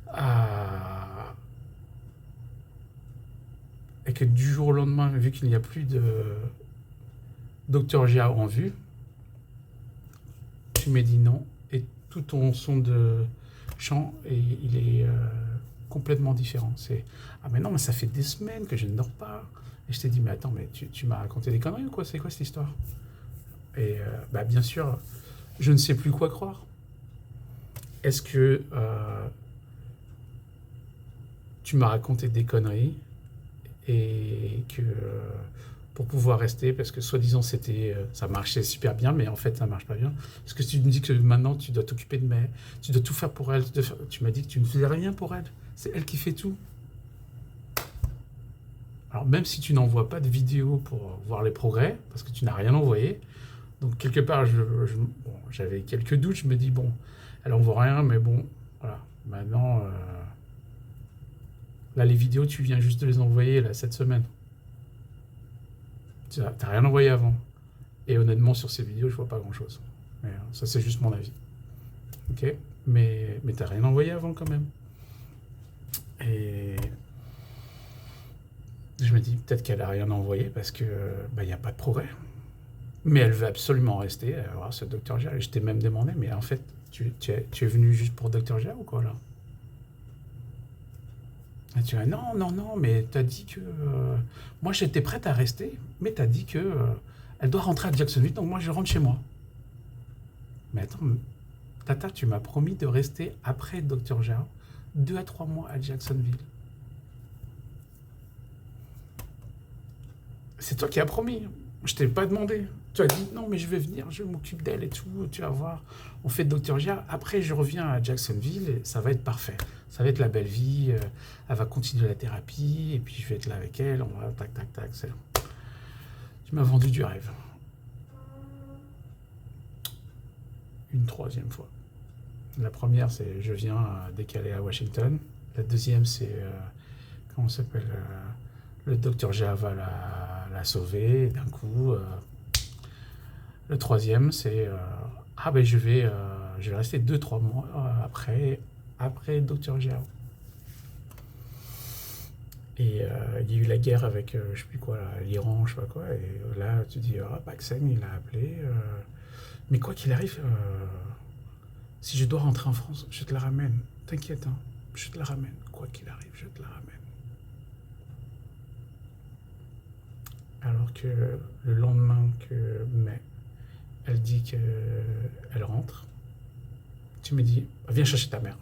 Ah, et que du jour au lendemain, vu qu'il n'y a plus de docteur Géao en vue, tu m'as dit non, et tout ton son de chant, il est complètement différent. C'est ah mais non, mais ça fait des semaines que je ne dors pas. Et je t'ai dit mais attends, mais tu m'as raconté des conneries ou quoi? C'est quoi cette histoire? Et bah bien sûr, je ne sais plus quoi croire. Est-ce que tu m'as raconté des conneries et que pour pouvoir rester, parce que soi-disant c'était, ça marchait super bien, mais en fait ça marche pas bien. Parce que tu me dis que maintenant tu dois t'occuper de May, tu dois tout faire pour elle. Tu m'as dit que tu ne faisais rien pour elle. C'est elle qui fait tout. Alors même si tu n'envoies pas de vidéo pour voir les progrès, parce que tu n'as rien envoyé, donc quelque part bon, j'avais quelques doutes, je me dis bon, elle envoie rien, mais bon, voilà. Maintenant, là les vidéos, tu viens juste de les envoyer là cette semaine. Tu n'as rien envoyé avant. Et honnêtement, sur ces vidéos, je vois pas grand-chose. Mais ça, c'est juste mon avis. Ok? Mais t'as rien envoyé avant quand même. Et je me dis peut-être qu'elle a rien envoyé parce que bah, y a pas de progrès. Mais elle veut absolument rester. Alors, ce docteur Gérard, je t'ai même demandé, mais en fait, tu es venu juste pour docteur Gérard ou quoi là? Et tu dis non, non, non, mais t'as dit que moi j'étais prête à rester, mais t'as dit que elle doit rentrer à Jacksonville, donc moi je rentre chez moi. Mais attends, Tata, tu m'as promis de rester après docteur Gérard 2 à 3 mois à Jacksonville. C'est toi qui as promis. Je t'ai pas demandé. Tu as dit non, mais je vais venir, je m'occupe d'elle et tout. Tu vas voir. On fait docteur Gérard. Après, je reviens à Jacksonville et ça va être parfait. Ça va être la belle vie. Elle va continuer la thérapie et puis je vais être là avec elle. On va tac, tac, tac. Tu m'as vendu du rêve. Une troisième fois. La première, c'est je viens décaler à Washington. La deuxième, c'est comment ça s'appelle le docteur Gérard va la sauver d'un coup. Le troisième, c'est ah ben je vais rester 2 3 mois après Dr. Gérard. Et il y a eu la guerre avec je sais plus quoi, l'Iran, je sais pas quoi. Et là, tu dis ah Paxen, il a appelé. Mais quoi qu'il arrive, si je dois rentrer en France, je te la ramène. T'inquiète, hein, je te la ramène. Quoi qu'il arrive, je te la ramène. Alors que le lendemain que mai, elle dit qu'elle rentre, tu me dis, viens chercher ta mère.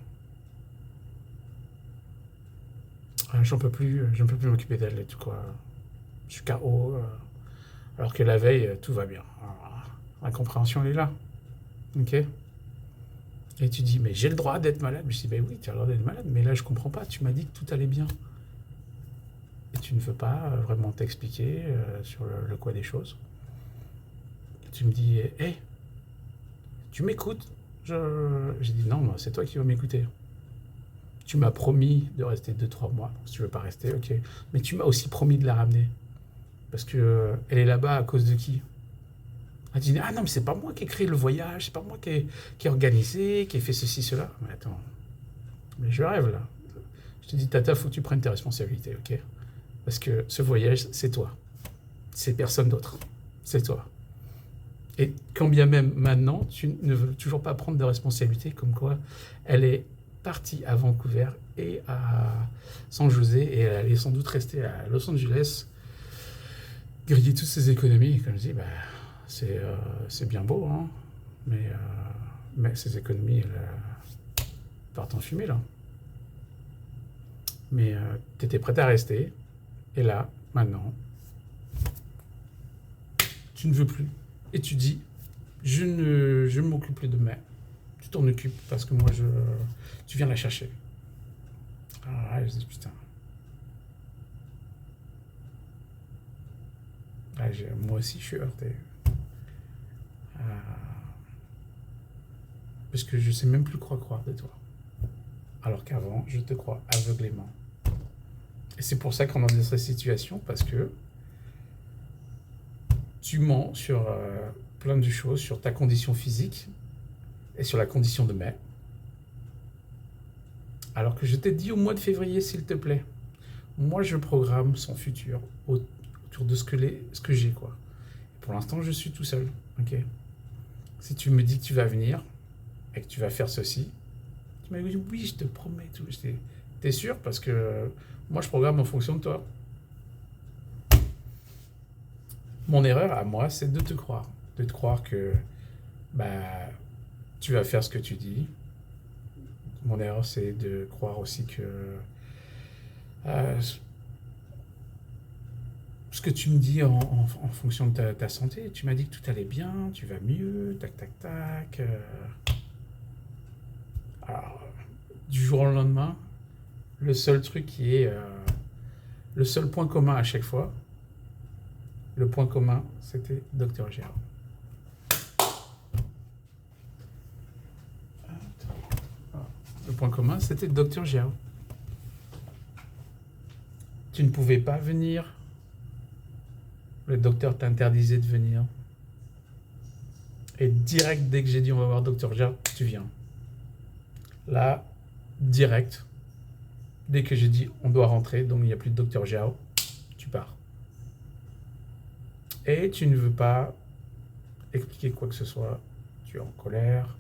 J'en peux plus, je ne peux plus m'occuper d'elle et tout quoi. Je suis KO. Alors que la veille, tout va bien. L'incompréhension, elle est là. Ok? Et tu dis, mais j'ai le droit d'être malade. Je dis, ben oui, tu as le droit d'être malade, mais là, je comprends pas. Tu m'as dit que tout allait bien. Et tu ne veux pas vraiment t'expliquer sur le quoi des choses. Tu me dis, hé, hey, tu m'écoutes? J'ai dit, non, c'est toi qui vas m'écouter. Tu m'as promis de rester 2 3 mois. Si tu veux pas rester, ok. Mais tu m'as aussi promis de la ramener. Parce que elle est là-bas à cause de qui? Elle dit, ah non, mais c'est pas moi qui ai créé le voyage, c'est pas moi qui ai organisé, qui ai fait ceci, cela. Mais attends, mais je rêve là. Je te dis, Tata, faut que tu prennes tes responsabilités, ok? Parce que ce voyage, c'est toi. C'est personne d'autre. C'est toi. Et quand bien même maintenant, tu ne veux toujours pas prendre de responsabilité, comme quoi elle est partie à Vancouver et à San José, et elle allait sans doute rester à Los Angeles, griller toutes ses économies. Et comme je dis, bah, c'est bien beau, hein, mais ces économies, elles partent en fumée, là. Mais tu étais prête à rester, et là, maintenant, tu ne veux plus. Et tu dis, je ne m'occupe plus de mère. Tu t'en occupes parce que moi, tu viens la chercher. Ah, je dis, putain. Ah, moi aussi, je suis heurté. Parce que je sais même plus quoi croire de toi. Alors qu'avant, je te crois aveuglément. Et c'est pour ça qu'on est dans cette situation, parce que tu mens sur plein de choses sur ta condition physique et sur la condition de mai. Alors que je t'ai dit au mois de février, s'il te plaît, moi je programme son futur autour de ce que j'ai, quoi. Pour l'instant, je suis tout seul, ok. Si tu me dis que tu vas venir et que tu vas faire ceci, tu m'as dit oui, je te promets tout. T'es sûr? Parce que moi je programme en fonction de toi. Mon erreur à moi, c'est de te croire que bah, tu vas faire ce que tu dis. Mon erreur, c'est de croire aussi que euh, ce que tu me dis en fonction de ta santé, tu m'as dit que tout allait bien, tu vas mieux, tac, tac, tac. Alors, du jour au lendemain, le seul truc qui est le seul point commun à chaque fois, le point commun, c'était Dr Gérard. Le point commun, c'était Dr Gérard. Tu ne pouvais pas venir. Le docteur t'interdisait de venir. Et direct, dès que j'ai dit on va voir Dr Gérard, tu viens. Là, direct, dès que j'ai dit on doit rentrer, donc il n'y a plus de Dr Gérard, tu pars. Et tu ne veux pas expliquer quoi que ce soit. Tu es en colère.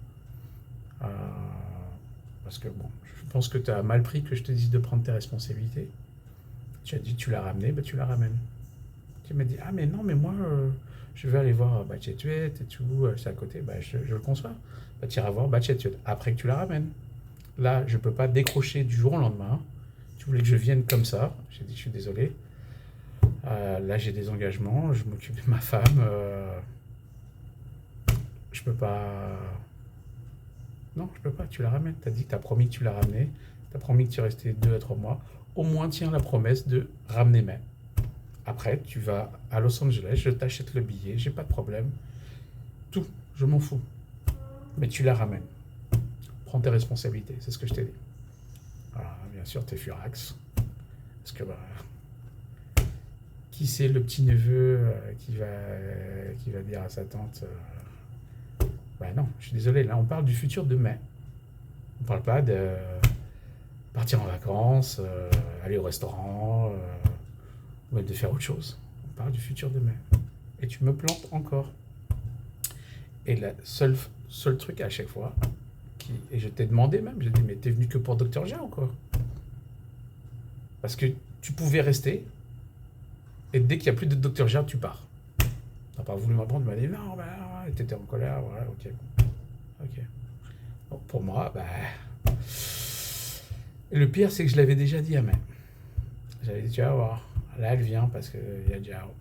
Parce que bon, je pense que tu as mal pris que je te dise de prendre tes responsabilités. Tu as dit tu l'as ramené, bah tu la ramènes. Tu m'as dit ah mais non mais moi je vais aller voir Batchetuet et tout, c'est à côté, bah je le conçois. Bah tu iras voir Batchetuet après que tu la ramènes. Là je peux pas décrocher du jour au lendemain. Tu voulais que je vienne comme ça, j'ai dit je suis désolé. Là j'ai des engagements, je m'occupe de ma femme, je peux pas. Non, je peux pas, tu la ramènes. Tu as dit que tu as promis que tu la ramenais, tu as promis que tu restais 2 à 3 mois. Au moins, tiens la promesse de ramener mai. Après, tu vas à Los Angeles, je t'achète le billet, j'ai pas de problème. Tout, je m'en fous. Mais tu la ramènes. Prends tes responsabilités, c'est ce que je t'ai dit. Alors, bien sûr, t'es furax. Parce que, qui c'est le petit neveu qui va dire à sa tante non, je suis désolé, là on parle du futur de mai. On parle pas de partir en vacances, aller au restaurant, ou même de faire autre chose. On parle du futur de mai. Et tu me plantes encore. Et le seul truc à chaque fois, et je t'ai demandé même, j'ai dit mais t'es venu que pour Dr G ou quoi? Parce que tu pouvais rester, et dès qu'il n'y a plus de Dr G, tu pars. T'as pas voulu m'apprendre, tu m'as dit non, t'étais en colère, voilà, ok. Bon, pour moi, le pire, c'est que je l'avais déjà dit à May. J'avais dit, tu vas voir, là elle vient parce qu'il y a Jiao.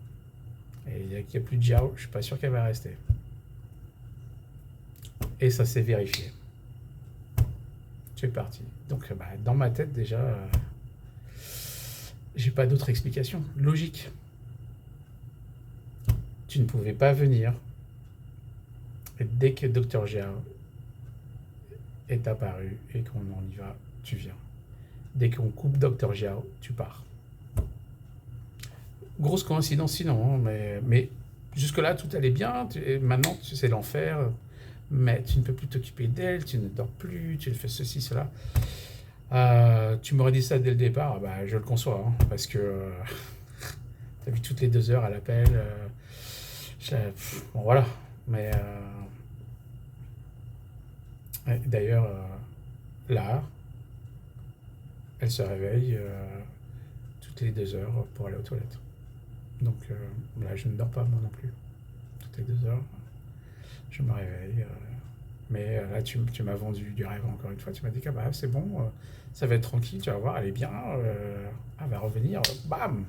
Et il n'y a plus de Jiao, je suis pas sûr qu'elle va rester. Et ça s'est vérifié. C'est parti. Donc, dans ma tête, déjà, j'ai pas d'autre explication. Logique. Tu ne pouvais pas venir. Et dès que Dr Jiao est apparu et qu'on en y va, tu viens. Dès qu'on coupe Dr Jiao, tu pars. Grosse coïncidence sinon, mais jusque-là, tout allait bien. Maintenant, c'est l'enfer. Mais tu ne peux plus t'occuper d'elle, tu ne dors plus, tu ne fais ceci, cela. Tu m'aurais dit ça dès le départ, je le conçois, hein, parce que tu as vu toutes les 2 heures à l'appel. Bon, voilà. Mais d'ailleurs, là, elle se réveille toutes les 2 heures pour aller aux toilettes. Donc là, je ne dors pas moi non plus. Toutes les 2 heures, je me réveille. Mais là, tu m'as vendu du rêve encore une fois. Tu m'as dit que c'est bon, ça va être tranquille, tu vas voir, elle est bien, elle va revenir, bam.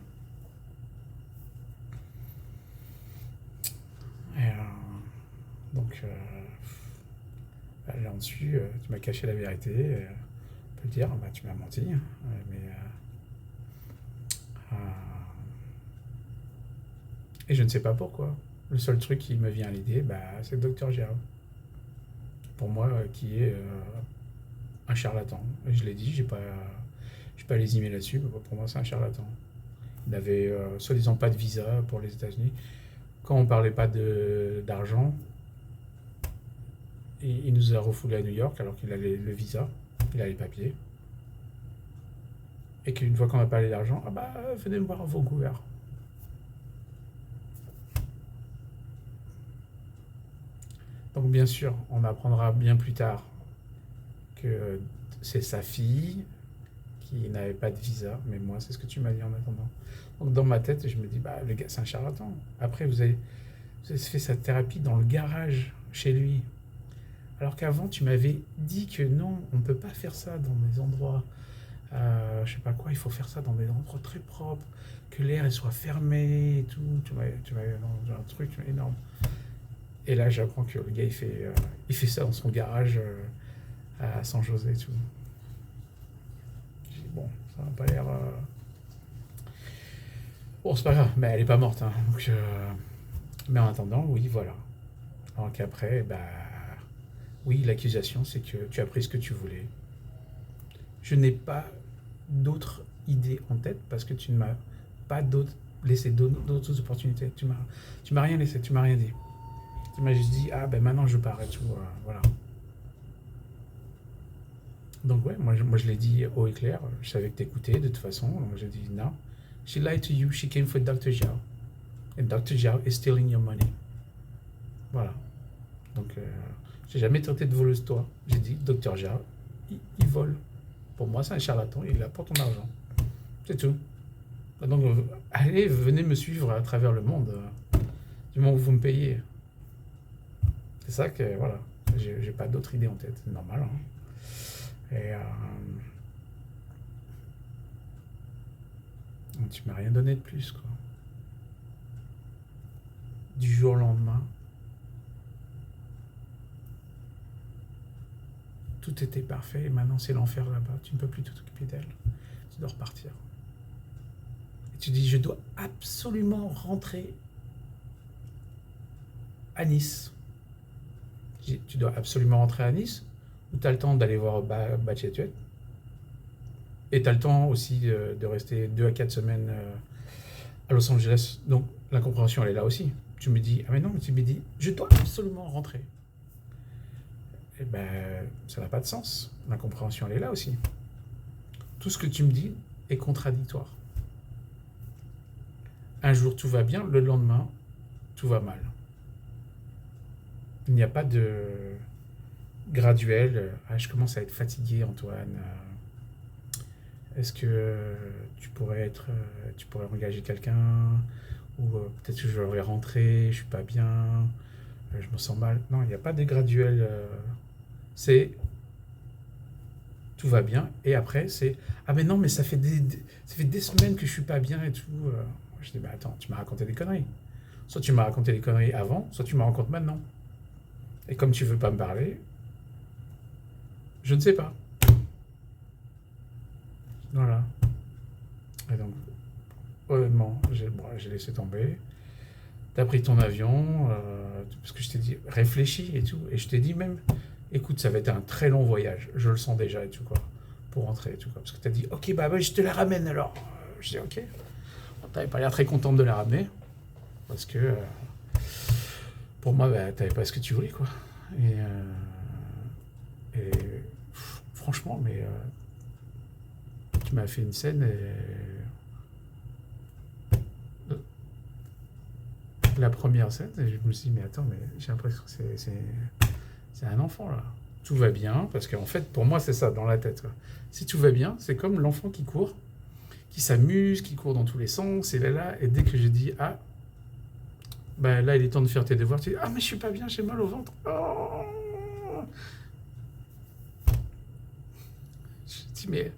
Et, donc, là-dessus, tu m'as caché la vérité. On peut le dire, tu m'as menti. Et je ne sais pas pourquoi. Le seul truc qui me vient à l'idée, c'est le Dr Gérard. Pour moi, qui est un charlatan. Et je l'ai dit, j'ai pas lésimé là-dessus, mais pour moi, c'est un charlatan. Il n'avait soi-disant pas de visa pour les États-Unis. Quand on parlait pas d'argent, il nous a refoulé à New York alors qu'il a le visa, il a les papiers. Et qu'une fois qu'on a parlé d'argent, ah bah venez me voir à Vancouver. Donc bien sûr, on apprendra bien plus tard que c'est sa fille qui n'avait pas de visa, mais moi c'est ce que tu m'as dit en attendant. Donc dans ma tête, je me dis, bah le gars c'est un charlatan. Après vous avez fait sa thérapie dans le garage chez lui. Alors qu'avant tu m'avais dit que non, on ne peut pas faire ça dans des endroits, je sais pas quoi, il faut faire ça dans des endroits très propres, que l'air il soit fermé et tout. Tu m'avais dans un truc énorme. Et là j'apprends que le gars il fait ça dans son garage à San José et tout. J'ai dit, bon, ça n'a pas l'air. Bon, c'est pas grave, mais elle est pas morte, hein. Donc, mais en attendant, oui, voilà. Alors qu'après, bah, oui, l'accusation, c'est que tu as pris ce que tu voulais. Je n'ai pas d'autres idées en tête parce que tu ne m'as pas laissé d'autres opportunités. Tu m'as rien laissé, tu m'as rien dit. Tu m'as juste dit, ah ben maintenant je pars et tout, voilà. Donc ouais, moi je l'ai dit haut et clair, je savais que t'écoutais de toute façon, donc j'ai dit non. She lied to you, she came for Dr. Zhao. And Dr. Zhao is stealing your money. Voilà. Donc j'ai jamais tenté de voler toi. J'ai dit, Dr. Zhao, il vole. Pour moi c'est un charlatan, il apporte ton argent. C'est tout. Donc allez, venez me suivre à travers le monde, du moment où vous me payez. C'est ça que, voilà, j'ai pas d'autre idée en tête, c'est normal. Hein. Et tu m'as rien donné de plus, quoi. Du jour au lendemain, tout était parfait et maintenant c'est l'enfer là-bas. Tu ne peux plus t'occuper d'elle. Tu dois repartir. Et tu dis, je dois absolument rentrer à Nice. Tu dois absolument rentrer à Nice ou tu as le temps d'aller voir Bachetuet et tu as le temps aussi de rester 2 à 4 semaines à Los Angeles. Donc l'incompréhension elle est là aussi. Tu me dis, ah mais non, mais tu me dis, je dois absolument rentrer. Eh ben, ça n'a pas de sens. L'incompréhension elle est là aussi. Tout ce que tu me dis est contradictoire. Un jour tout va bien, le lendemain tout va mal. Il n'y a pas de graduel. Ah, je commence à être fatigué, Antoine. Est-ce que tu pourrais engager quelqu'un ou peut-être que je vais rentrer, je suis pas bien, je me sens mal. Non, il n'y a pas de graduel. C'est tout va bien et après c'est ah mais non mais ça fait des semaines que je suis pas bien et tout. Je dis bah attends, tu m'as raconté des conneries. Soit tu m'as raconté des conneries avant, soit tu m'en racontes maintenant. Et comme tu veux pas me parler, je ne sais pas. Voilà. Et donc, honnêtement, j'ai laissé tomber. T'as pris ton avion, parce que je t'ai dit, réfléchis et tout. Et je t'ai dit même, écoute, ça va être un très long voyage. Je le sens déjà et tout, quoi. Pour rentrer et tout, quoi. Parce que t'as dit, ok, bah, je te la ramène alors. Je dis, ok. Bon, t'avais pas l'air très contente de la ramener. Parce que, pour moi, bah, t'avais pas ce que tu voulais, quoi. Et franchement, mais tu m'as fait une scène et la première scène, et je me suis dit, mais attends, mais j'ai l'impression que c'est un enfant là. Tout va bien, parce qu'en fait, pour moi, c'est ça dans la tête, quoi. Si tout va bien, c'est comme l'enfant qui court, qui s'amuse, qui court dans tous les sens, et là, et dès que je dis, ah, bah là, il est temps de faire tes devoirs, tu dis, ah, mais je suis pas bien, j'ai mal au ventre. Oh. Je dis, mais,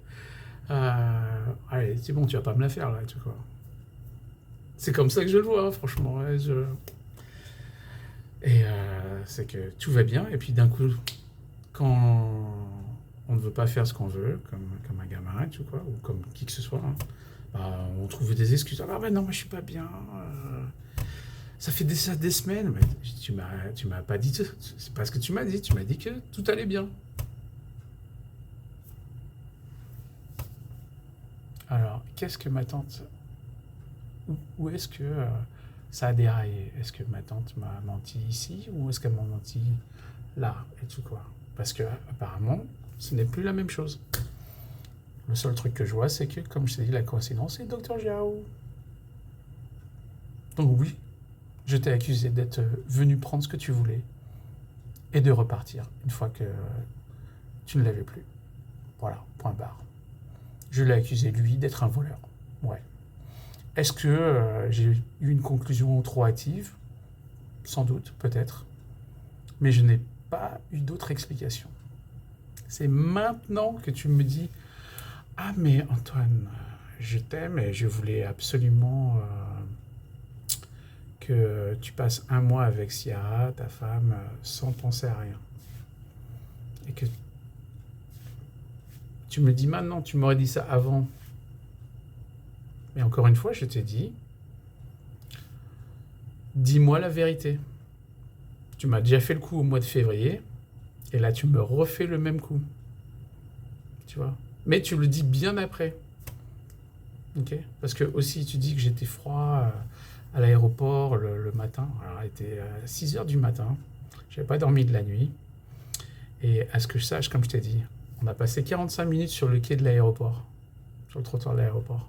allez, c'est bon, tu vas pas me la faire là, et tout quoi. C'est comme ça que je le vois, hein, franchement. Ouais, et c'est que tout va bien, et puis d'un coup, quand on ne veut pas faire ce qu'on veut, comme un gamin, et tout quoi, ou comme qui que ce soit, hein, bah, on trouve des excuses. Ah ben non, moi je suis pas bien. Ça fait des semaines. Mais tu m'as pas dit. C'est pas ce que tu m'as dit. Tu m'as dit que tout allait bien. Alors, qu'est-ce que ma tante. Où est-ce que ça a déraillé. Est-ce que ma tante m'a menti ici ou est-ce qu'elle m'a menti là et tout quoi? Parce que apparemment, ce n'est plus la même chose. Le seul truc que je vois, c'est que, comme je t'ai dit, la coïncidence, c'est Dr. Jiao. Donc oui, je t'ai accusé d'être venu prendre ce que tu voulais et de repartir une fois que tu ne l'avais plus. Voilà, point barre. Je l'ai accusé, lui, d'être un voleur. Ouais. Est-ce que j'ai eu une conclusion trop hâtive? Sans doute, peut-être. Mais je n'ai pas eu d'autre explication. C'est maintenant que tu me dis ah, mais Antoine, je t'aime et je voulais absolument que tu passes un mois avec Ciara, ta femme, sans penser à rien. Et que tu me dis maintenant, tu m'aurais dit ça avant. Mais encore une fois, je t'ai dit, dis-moi la vérité. Tu m'as déjà fait le coup au mois de février, et là tu me refais le même coup. Tu vois? Mais tu le dis bien après. Ok? Parce que aussi tu dis que j'étais froid à l'aéroport le matin. Alors il était 6 heures du matin. J'avais pas dormi de la nuit. Et à ce que je sache, comme je t'ai dit, on a passé 45 minutes sur le quai de l'aéroport, sur le trottoir de l'aéroport.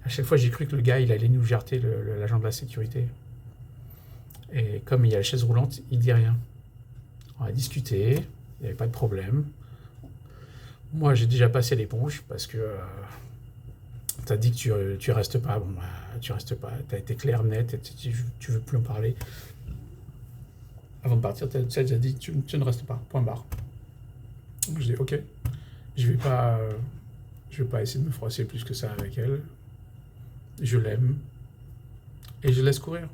À chaque fois, j'ai cru que le gars, il allait nous jarter, l'agent de la sécurité. Et comme il y a la chaise roulante, il dit rien. On a discuté, il n'y avait pas de problème. Moi, j'ai déjà passé l'éponge parce que tu as dit que tu restes pas. Bon, bah, tu restes pas. Tu as été clair, net, et tu veux plus en parler. Avant de partir, tu as déjà dit que tu ne restes pas. Point barre. Donc, je dis ok, je vais pas essayer de me froisser plus que ça avec elle. Je l'aime et je laisse courir.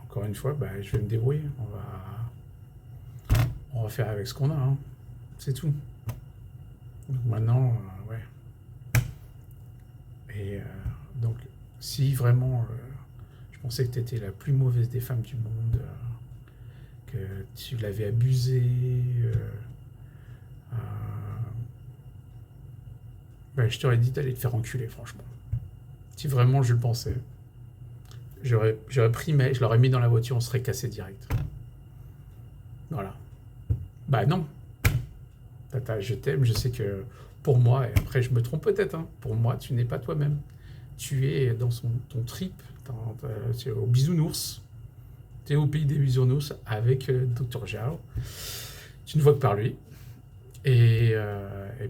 Encore une fois, bah, je vais me débrouiller. On va faire avec ce qu'on a. Hein. C'est tout. Donc maintenant, ouais. Et donc, si vraiment je pensais que tu étais la plus mauvaise des femmes du monde, que tu l'avais abusée, ben, je t'aurais dit d'aller te faire enculer, franchement. Si vraiment je le pensais, j'aurais pris, mais je l'aurais mis dans la voiture, on serait cassé direct. Voilà. Bah non. Tata, je t'aime, je sais que pour moi, et après je me trompe peut-être, hein, pour moi, tu n'es pas toi-même. Tu es dans ton trip, tu es au bisounours, tu es au pays des bisounours avec Dr. Jiao. Tu ne vois que par lui. Et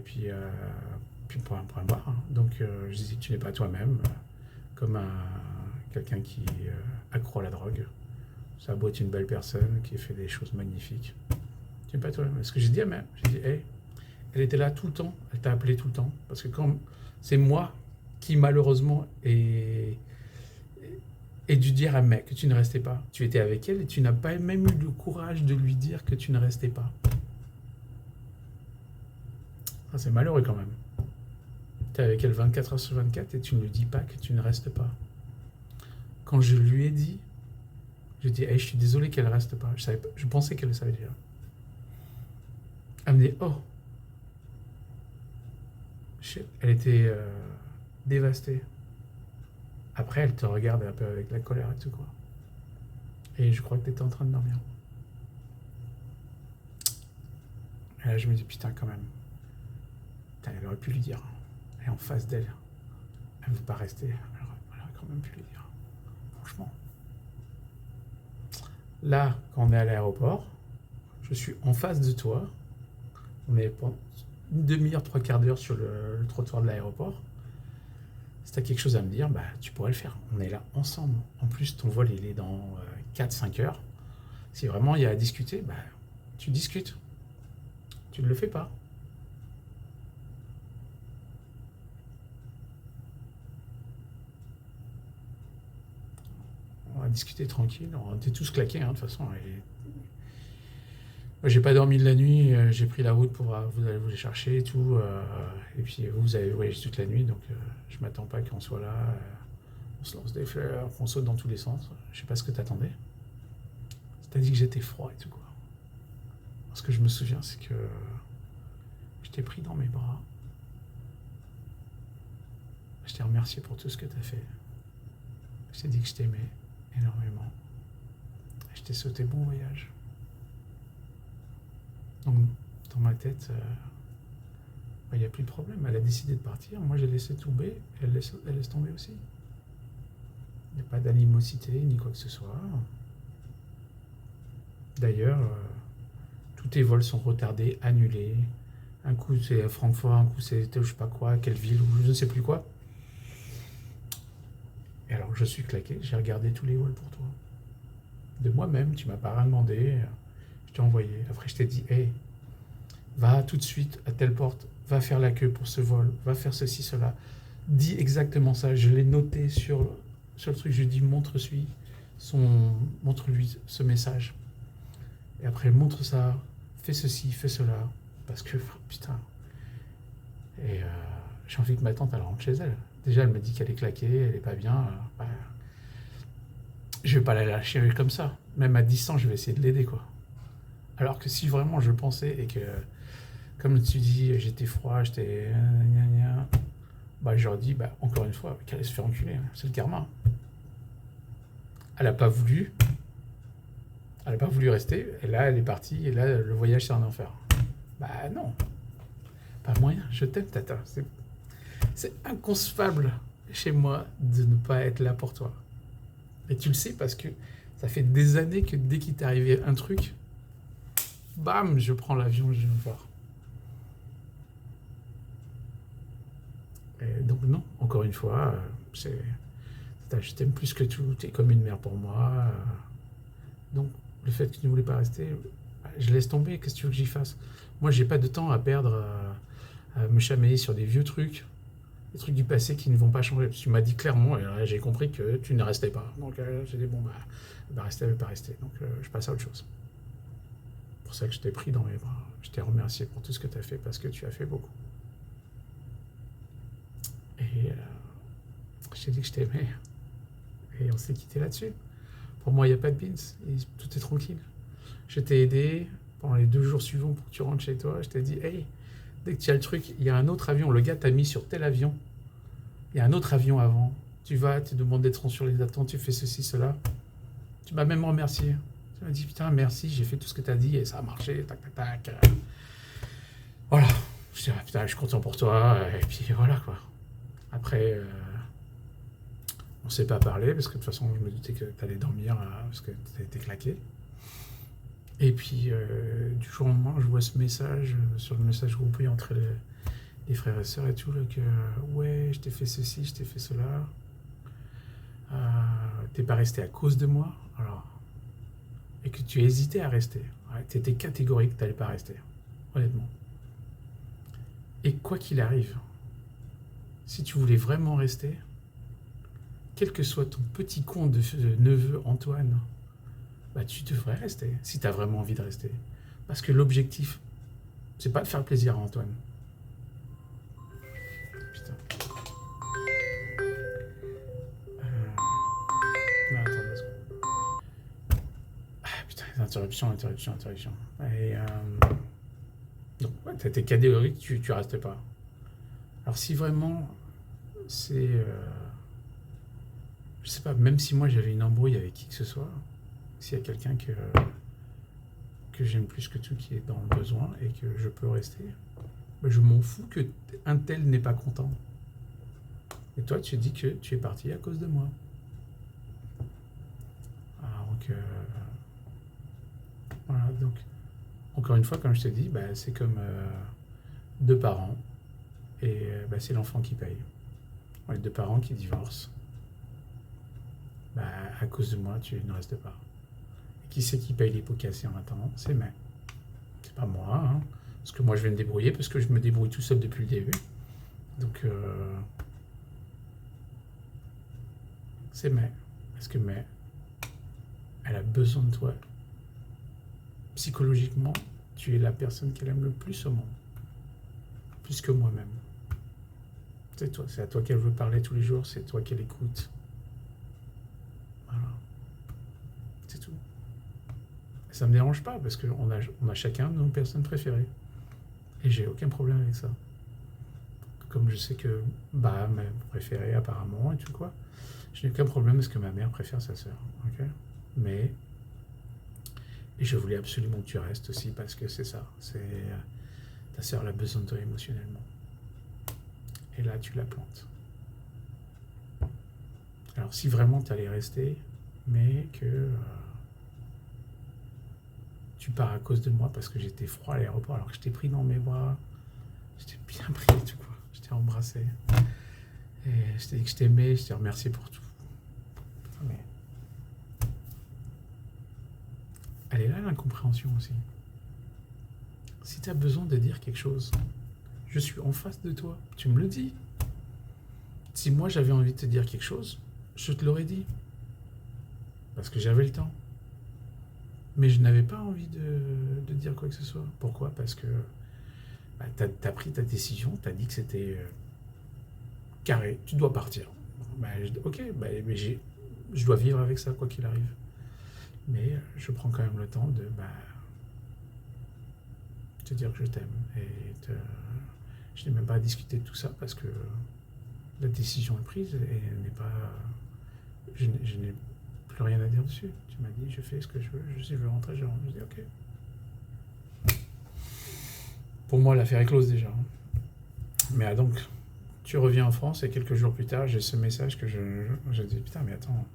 puis point barre. Hein. Donc je dis que tu n'es pas toi-même, comme quelqu'un qui accro à la drogue. Ça a beau être une belle personne qui fait des choses magnifiques. Tu n'es pas toi-même. Ce que j'ai dit à mère, j'ai dit, hey, elle était là tout le temps, elle t'a appelé tout le temps. Parce que quand c'est moi qui malheureusement ai dû dire à mec que tu ne restais pas. Tu étais avec elle et tu n'as pas même eu le courage de lui dire que tu ne restais pas. Ça, c'est malheureux quand même. Tu es avec elle 24 heures sur 24 et tu ne lui dis pas que tu ne restes pas. Quand je lui ai dit, je dis, hey, je suis désolé qu'elle ne reste pas. Je pensais qu'elle le savait déjà. Elle me dit, oh. Elle était dévastée. Après, elle te regarde un peu avec la colère et tout, quoi. Et je crois que tu étais en train de dormir. Et là, je me dis, putain, quand même. Putain, elle aurait pu lui dire. Elle est en face d'elle. Elle ne veut pas rester. Elle aurait quand même pu lui dire. Franchement. Là, quand on est à l'aéroport, je suis en face de toi. On est pendant une demi-heure, 3/4 d'heure sur le trottoir de l'aéroport. Si tu as quelque chose à me dire, bah, tu pourrais le faire. On est là ensemble. En plus, ton vol, il est dans 4-5 heures. Si vraiment il y a à discuter, bah, tu discutes. Tu ne le fais pas. On va discuter tranquille. On était tous claqués, hein, de toute façon. Moi, j'ai pas dormi de la nuit. J'ai pris la route pour vous aller vous les chercher et tout. Et puis vous avez voyagé toute la nuit, donc je m'attends pas qu'on soit là. On se lance des fleurs, qu'on saute dans tous les sens. Je sais pas ce que t'attendais. T'as dit que j'étais froid et tout, quoi. Ce que je me souviens, c'est que je t'ai pris dans mes bras. Je t'ai remercié pour tout ce que t'as fait. Je t'ai dit que je t'aimais énormément. t'ai sauté bon voyage. Donc, dans ma tête, il n'y a plus de problème. Elle a décidé de partir. Moi, j'ai laissé tomber. Elle laisse tomber aussi. Il n'y a pas d'animosité ni quoi que ce soit. D'ailleurs, tous tes vols sont retardés, annulés. Un coup, c'est à Francfort, un coup, c'est je sais pas quoi, quelle ville, ou je ne sais plus quoi. Et alors, je suis claqué. J'ai regardé tous les vols pour toi. De moi-même, tu m'as pas rien demandé. Je t'ai envoyé. Après, je t'ai dit, hey, va tout de suite à telle porte, va faire la queue pour ce vol, va faire ceci, cela. Dis exactement ça. Je l'ai noté sur le truc. Je lui ai dit, montre-lui ce message. Et après, montre ça, fais ceci, fais cela. Parce que, putain. Et j'ai envie que ma tante, elle rentre chez elle. Déjà, elle m'a dit qu'elle est claquée, elle est pas bien. Je vais pas la lâcher comme ça. Même à distance, je vais essayer de l'aider, quoi. Alors que si vraiment je pensais et que, comme tu dis, j'étais froid, j'étais... j'aurais dit, encore une fois, qu'elle allait se faire enculer. C'est le karma. Elle a pas voulu. Elle n'a pas voulu rester. Et là, elle est partie. Et là, le voyage, c'est un enfer. Non. Pas moyen. Je t'aime, Tata. C'est inconcevable chez moi de ne pas être là pour toi. Et tu le sais parce que ça fait des années que dès qu'il t'est arrivé un truc, bam, je prends l'avion, je viens me voir. Et donc non, encore une fois, je t'aime plus que tout, t'es comme une mère pour moi. Donc le fait que tu ne voulais pas rester, je laisse tomber, qu'est-ce que tu veux que j'y fasse? Moi, j'ai pas de temps à perdre à me chamailler sur des vieux trucs, des trucs du passé qui ne vont pas changer. Parce que tu m'as dit clairement, et là, j'ai compris que tu ne restais pas. Donc j'ai dit, rester, elle veut pas rester. Donc je passe à autre chose. C'est pour ça que je t'ai pris dans mes bras. Je t'ai remercié pour tout ce que tu as fait, parce que tu as fait beaucoup. Et je t'ai dit que je t'aimais. Et on s'est quitté là-dessus. Pour moi, il n'y a pas de beans. Et tout est tranquille. Je t'ai aidé pendant les 2 jours suivants pour que tu rentres chez toi. Je t'ai dit, hey, dès que tu as le truc, il y a un autre avion. Le gars t'a mis sur tel avion. Il y a un autre avion avant. Tu vas, tu demandes d'être sur les attentes, tu fais ceci, cela. Tu m'as même remercié. Tu m'as dit, putain, merci, j'ai fait tout ce que tu as dit et ça a marché, tac, tac, tac. Voilà. Je dis, putain, je suis content pour toi. Et puis voilà, quoi. Après, on ne s'est pas parlé parce que de toute façon, je me doutais que tu allais dormir parce que tu étais claqué. Et puis, du jour au lendemain, je vois ce message sur le message groupé entre les frères et sœurs et tout, là, que ouais, je t'ai fait ceci, je t'ai fait cela. T'es pas resté à cause de moi, alors, et que tu hésitais à rester. Ouais, t'étais catégorique que t'allais pas rester, honnêtement. Et quoi qu'il arrive, si tu voulais vraiment rester, quel que soit ton petit con de neveu Antoine, tu devrais rester, si tu as vraiment envie de rester. Parce que l'objectif, c'est pas de faire plaisir à Antoine. Putain. Non, attends 2 secondes. Putain, interruption. Et donc, ouais, t'es catégorique, tu restes pas. Alors si vraiment, c'est... je sais pas, même si moi j'avais une embrouille avec qui que ce soit, s'il y a quelqu'un que j'aime plus que tout qui est dans le besoin et que je peux rester, je m'en fous que un tel n'est pas content. Et toi, tu dis que tu es parti à cause de moi. Alors donc, voilà, donc, encore une fois, comme je t'ai dit, c'est comme 2 parents et c'est l'enfant qui paye. Les 2 parents qui divorcent. À cause de moi, tu ne restes pas. Et qui c'est qui paye les pots cassés en attendant? C'est moi. C'est pas moi, hein. Parce que moi, je vais me débrouiller, parce que je me débrouille tout seul depuis le début. Donc, c'est May. Parce que May, elle a besoin de toi. Psychologiquement, tu es la personne qu'elle aime le plus au monde. Plus que moi-même. C'est toi, c'est à toi qu'elle veut parler tous les jours, c'est toi qu'elle écoute. Voilà. C'est tout. Et ça me dérange pas, parce qu'on a chacun nos personnes préférées. Et j'ai aucun problème avec ça. Comme je sais que ma préférée apparemment et tout quoi, je n'ai aucun problème parce que ma mère préfère sa sœur. Okay, mais Et je voulais absolument que tu restes aussi parce que c'est ça. Ta sœur a besoin de toi émotionnellement. Et là, tu la plantes. Alors, si vraiment tu allais rester, mais que tu pars à cause de moi parce que j'étais froid à l'aéroport alors que je t'ai pris dans mes bras, je t'ai bien pris et tout quoi. Je t'ai embrassé. Et je t'ai dit que je t'aimais, je t'ai remercié pour tout. Mais elle est là l'incompréhension aussi. Si tu as besoin de dire quelque chose, je suis en face de toi, tu me le dis. Si moi j'avais envie de te dire quelque chose, je te l'aurais dit. Parce que j'avais le temps. Mais je n'avais pas envie de dire quoi que ce soit. Pourquoi? Parce que tu as pris ta décision, tu as dit que c'était carré, tu dois partir. Ok, mais je dois vivre avec ça, quoi qu'il arrive. Mais je prends quand même le temps de te dire que je t'aime. Je n'ai même pas à discuter de tout ça parce que la décision est prise et n'est pas. Je n'ai plus rien à dire dessus. Tu m'as dit, je fais ce que je veux. Si je veux rentrer, je rentre. Je dis, ok. Pour moi, l'affaire est close déjà. Mais donc, tu reviens en France et quelques jours plus tard, j'ai ce message que je dis, putain, mais attends,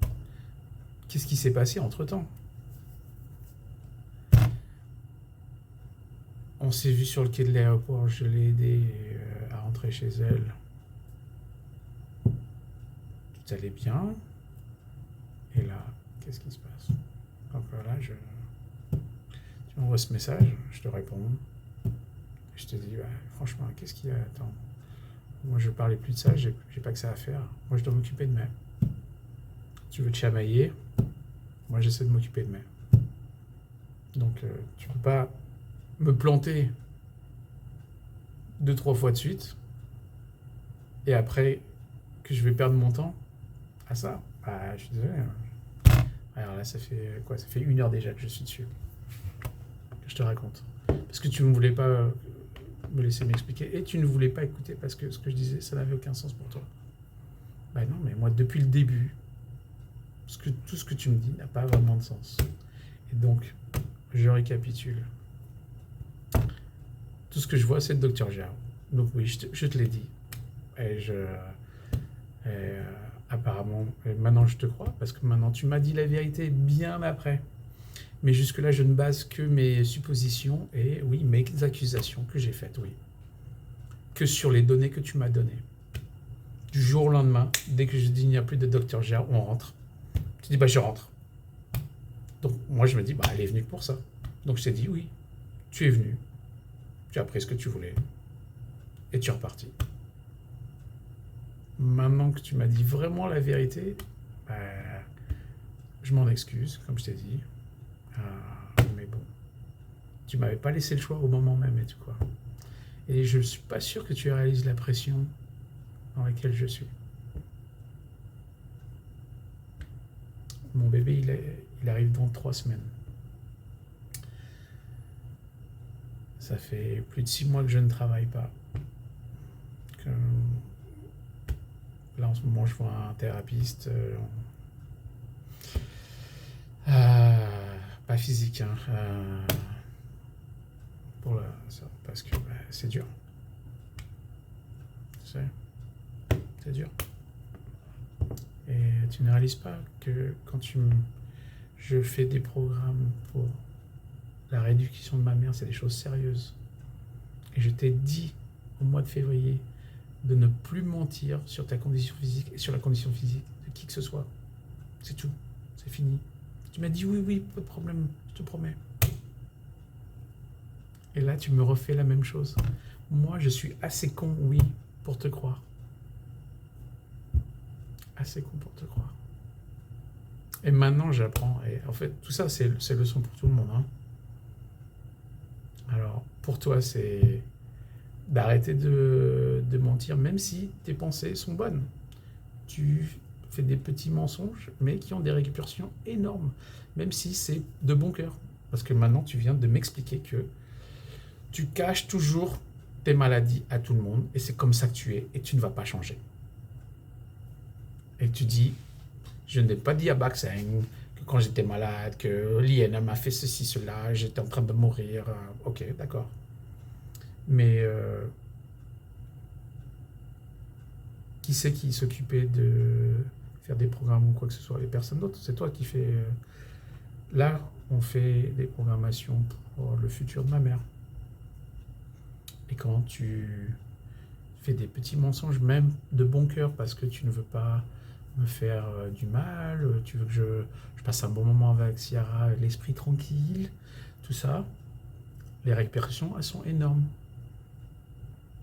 qu'est-ce qui s'est passé entre-temps? On s'est vu sur le quai de l'aéroport, je l'ai aidé à rentrer chez elle. Tout allait bien. Et là, qu'est-ce qui se passe? Donc voilà, tu m'envoies ce message, je te réponds. Je te dis, franchement, qu'est-ce qu'il y a? Attends, moi je parlais plus de ça, j'ai pas que ça à faire. Moi je dois m'occuper de mes. Tu veux te chamailler? Moi j'essaie de m'occuper de mes. Donc tu peux pas me planter 2-3 fois de suite et après que je vais perdre mon temps à ça. Je suis désolé. Alors là, ça fait quoi? Ça fait 1 heure déjà que je suis dessus. Que je te raconte. Parce que tu ne voulais pas me laisser m'expliquer et tu ne voulais pas écouter parce que ce que je disais, ça n'avait aucun sens pour toi. Non, mais moi, depuis le début, tout ce que tu me dis n'a pas vraiment de sens. Et donc, je récapitule. Tout ce que je vois, c'est le docteur Jao. Donc oui, je te l'ai dit. Apparemment, maintenant je te crois, parce que maintenant tu m'as dit la vérité bien après. Mais jusque-là, je ne base que mes suppositions et oui, mes accusations que j'ai faites, oui. Que sur les données que tu m'as données. Du jour au lendemain, dès que je dis il n'y a plus de docteur Jao, on rentre. Tu dis je rentre. Donc moi je me dis elle est venue pour ça. Donc je t'ai dit oui, tu es venu. Tu as pris ce que tu voulais et tu es reparti. Maintenant que tu m'as dit vraiment la vérité, je m'en excuse, comme je t'ai dit. Mais bon, tu m'avais pas laissé le choix au moment même et tout quoi. Et je suis pas sûr que tu réalises la pression dans laquelle je suis. Mon bébé, il arrive dans 3 semaines. Ça fait plus de 6 mois que je ne travaille pas. Là, en ce moment, je vois un thérapeute. Pas physique, hein. Parce que c'est dur. Tu sais, c'est dur. Et tu ne réalises pas que quand je fais des programmes pour la rééducation de ma mère, c'est des choses sérieuses. Et je t'ai dit au mois de février de ne plus mentir sur ta condition physique et sur la condition physique de qui que ce soit. C'est tout. C'est fini. Tu m'as dit oui, pas de problème, je te promets. Et là, tu me refais la même chose. Moi, je suis assez con, oui, pour te croire. Assez con pour te croire. Et maintenant, j'apprends. Et en fait, tout ça, c'est leçon pour tout le monde. Hein. Alors, pour toi, c'est d'arrêter de mentir, même si tes pensées sont bonnes. Tu fais des petits mensonges, mais qui ont des répercussions énormes, même si c'est de bon cœur. Parce que maintenant, tu viens de m'expliquer que tu caches toujours tes maladies à tout le monde, et c'est comme ça que tu es, et tu ne vas pas changer. Et tu dis, je n'ai pas dit à Baxeng que quand j'étais malade, que l'IN m'a fait ceci, cela, j'étais en train de mourir. Ok, d'accord. Mais qui c'est qui s'occupait de faire des programmes ou quoi que ce soit? Les personnes d'autres. C'est toi qui fais. Là, on fait des programmations pour le futur de ma mère. Et quand tu fais des petits mensonges, même de bon cœur, parce que tu ne veux pas me faire du mal, tu veux que je passe un bon moment avec Ciara, l'esprit tranquille, tout ça, les répercussions, elles sont énormes.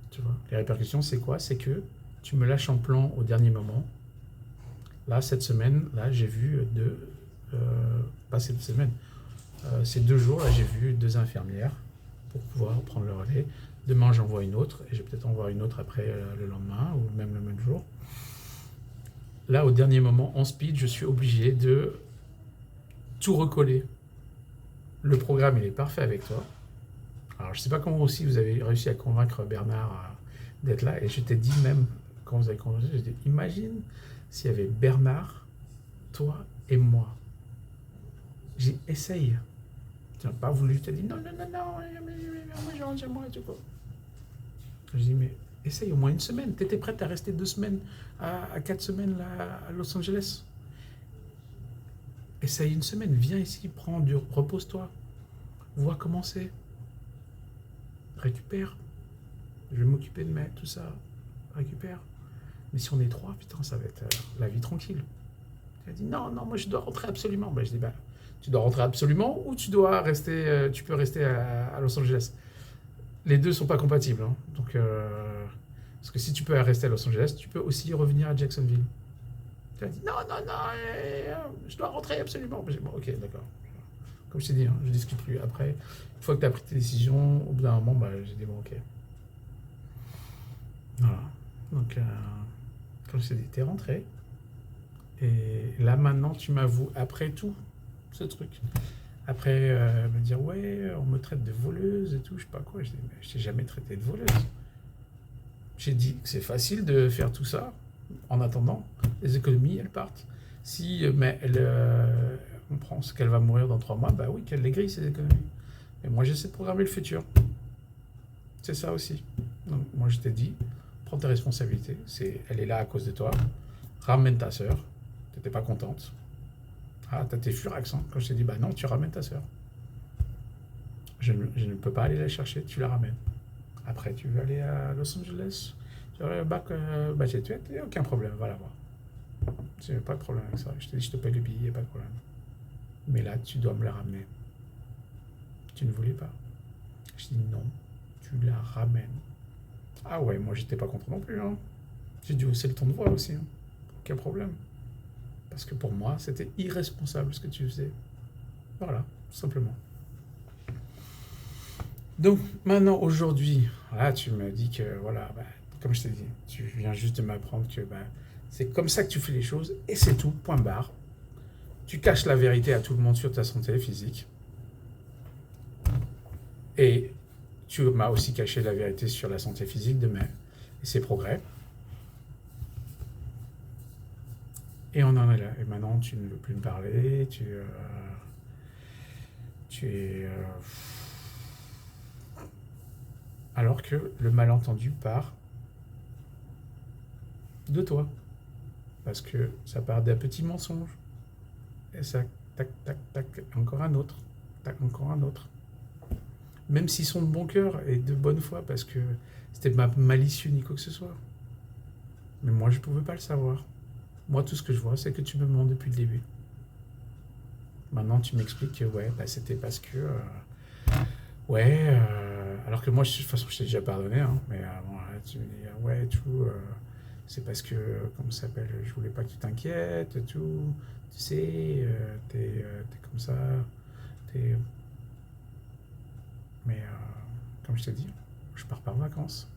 Tu vois, les répercussions, c'est quoi? C'est que tu me lâches en plan au dernier moment. Là, cette semaine, là, j'ai vu pas cette semaine, ces 2 jours, là, j'ai vu 2 infirmières pour pouvoir prendre le relais. Demain, j'en vois une autre, et je vais peut-être en voir une autre après le lendemain, ou même le même jour. Là, au dernier moment, en speed, je suis obligé de tout recoller. Le programme, il est parfait avec toi. Alors, je ne sais pas comment aussi vous avez réussi à convaincre Bernard d'être là. Et je t'ai dit même, quand vous avez conversé, je t'ai dit, imagine s'il y avait Bernard, toi et moi. J'ai essayé. Tu n'as pas voulu, tu as dit, non, non, non, non, moi, tu quoi. Je dis, mais essaye au moins une semaine. Tu étais prête à rester 2 semaines, à 4 semaines là, à Los Angeles. Essaye une semaine, viens ici, prends du repose-toi. Vois comment c'est. Récupère. Je vais m'occuper de tout ça. Récupère. Mais si on est 3, putain, ça va être la vie tranquille. Elle a dit non, non, moi je dois rentrer absolument. Ben, je dis bah, tu dois rentrer absolument ou tu dois rester, tu peux rester à Los Angeles. Les deux sont pas compatibles. Hein. Donc, parce que si tu peux rester à Los Angeles, tu peux aussi revenir à Jacksonville. Tu as dit non, non, non, je dois rentrer absolument. Ben, bon, ok, d'accord. Comme je t'ai dit, hein, je discute plus. Après, une fois que tu as pris tes décisions, au bout d'un moment, bah, j'ai dit bon, ok. Voilà. Donc, comme je t'ai dit, t'es rentré. Et là, maintenant, tu m'avoues, après tout, ce truc. Après, me dire, ouais, on me traite de voleuse et tout, je sais pas quoi. Je dis, mais je t'ai jamais traité de voleuse. J'ai dit que c'est facile de faire tout ça. En attendant, les économies, elles partent. Si mais on prend ce qu'elle va mourir dans 3 mois, bah oui, qu'elle les grille, ces économies. Et moi, j'essaie de programmer le futur. C'est ça aussi. Donc, moi, je t'ai dit, prends tes responsabilités. Elle est là à cause de toi. Ramène ta sœur. T'étais pas contente. Ah, t'as tes furax, hein. Quand je t'ai dit, bah non, tu ramènes ta sœur. Je ne peux pas aller la chercher, tu la ramènes. Après, tu veux aller à Los Angeles, tu vas aller au bac, bah j'ai tué, aucun problème, voilà, voir. C'est pas de problème avec ça. Je te dis, je te paye le billet, pas de problème. Mais là, tu dois me la ramener. Tu ne voulais pas. Je dis non, tu la ramènes. Ah ouais, moi j'étais pas content non plus. Hein. J'ai dû hausser le ton de voix aussi. Hein. Aucun problème. Parce que pour moi, c'était irresponsable ce que tu faisais. Voilà, tout simplement. Donc maintenant, aujourd'hui, là, tu me dis que, voilà, bah, comme je t'ai dit, tu viens juste de m'apprendre que bah, c'est comme ça que tu fais les choses, et c'est tout, point barre. Tu caches la vérité à tout le monde sur ta santé physique. Et tu m'as aussi caché la vérité sur la santé physique de et ses progrès. Et on en est là. Et maintenant, tu ne veux plus me parler, tu es... alors que le malentendu part de toi. Parce que ça part d'un petit mensonge. Et ça, tac, tac, tac, encore un autre. Tac, encore un autre. Même s'ils sont de bon cœur et de bonne foi, parce que c'était pas malicieux ni quoi que ce soit. Mais moi, je ne pouvais pas le savoir. Moi, tout ce que je vois, c'est que tu me mens depuis le début. Maintenant, tu m'expliques que ouais, bah, c'était parce que... ouais, alors que moi, de toute façon, je t'ai déjà pardonné, hein, mais bon, là, tu me dis, ouais, tout, c'est parce que, comment ça s'appelle, je voulais pas que tu t'inquiètes, tout, tu sais, t'es comme ça, t'es... Mais, comme je t'ai dit, je pars pas en vacances.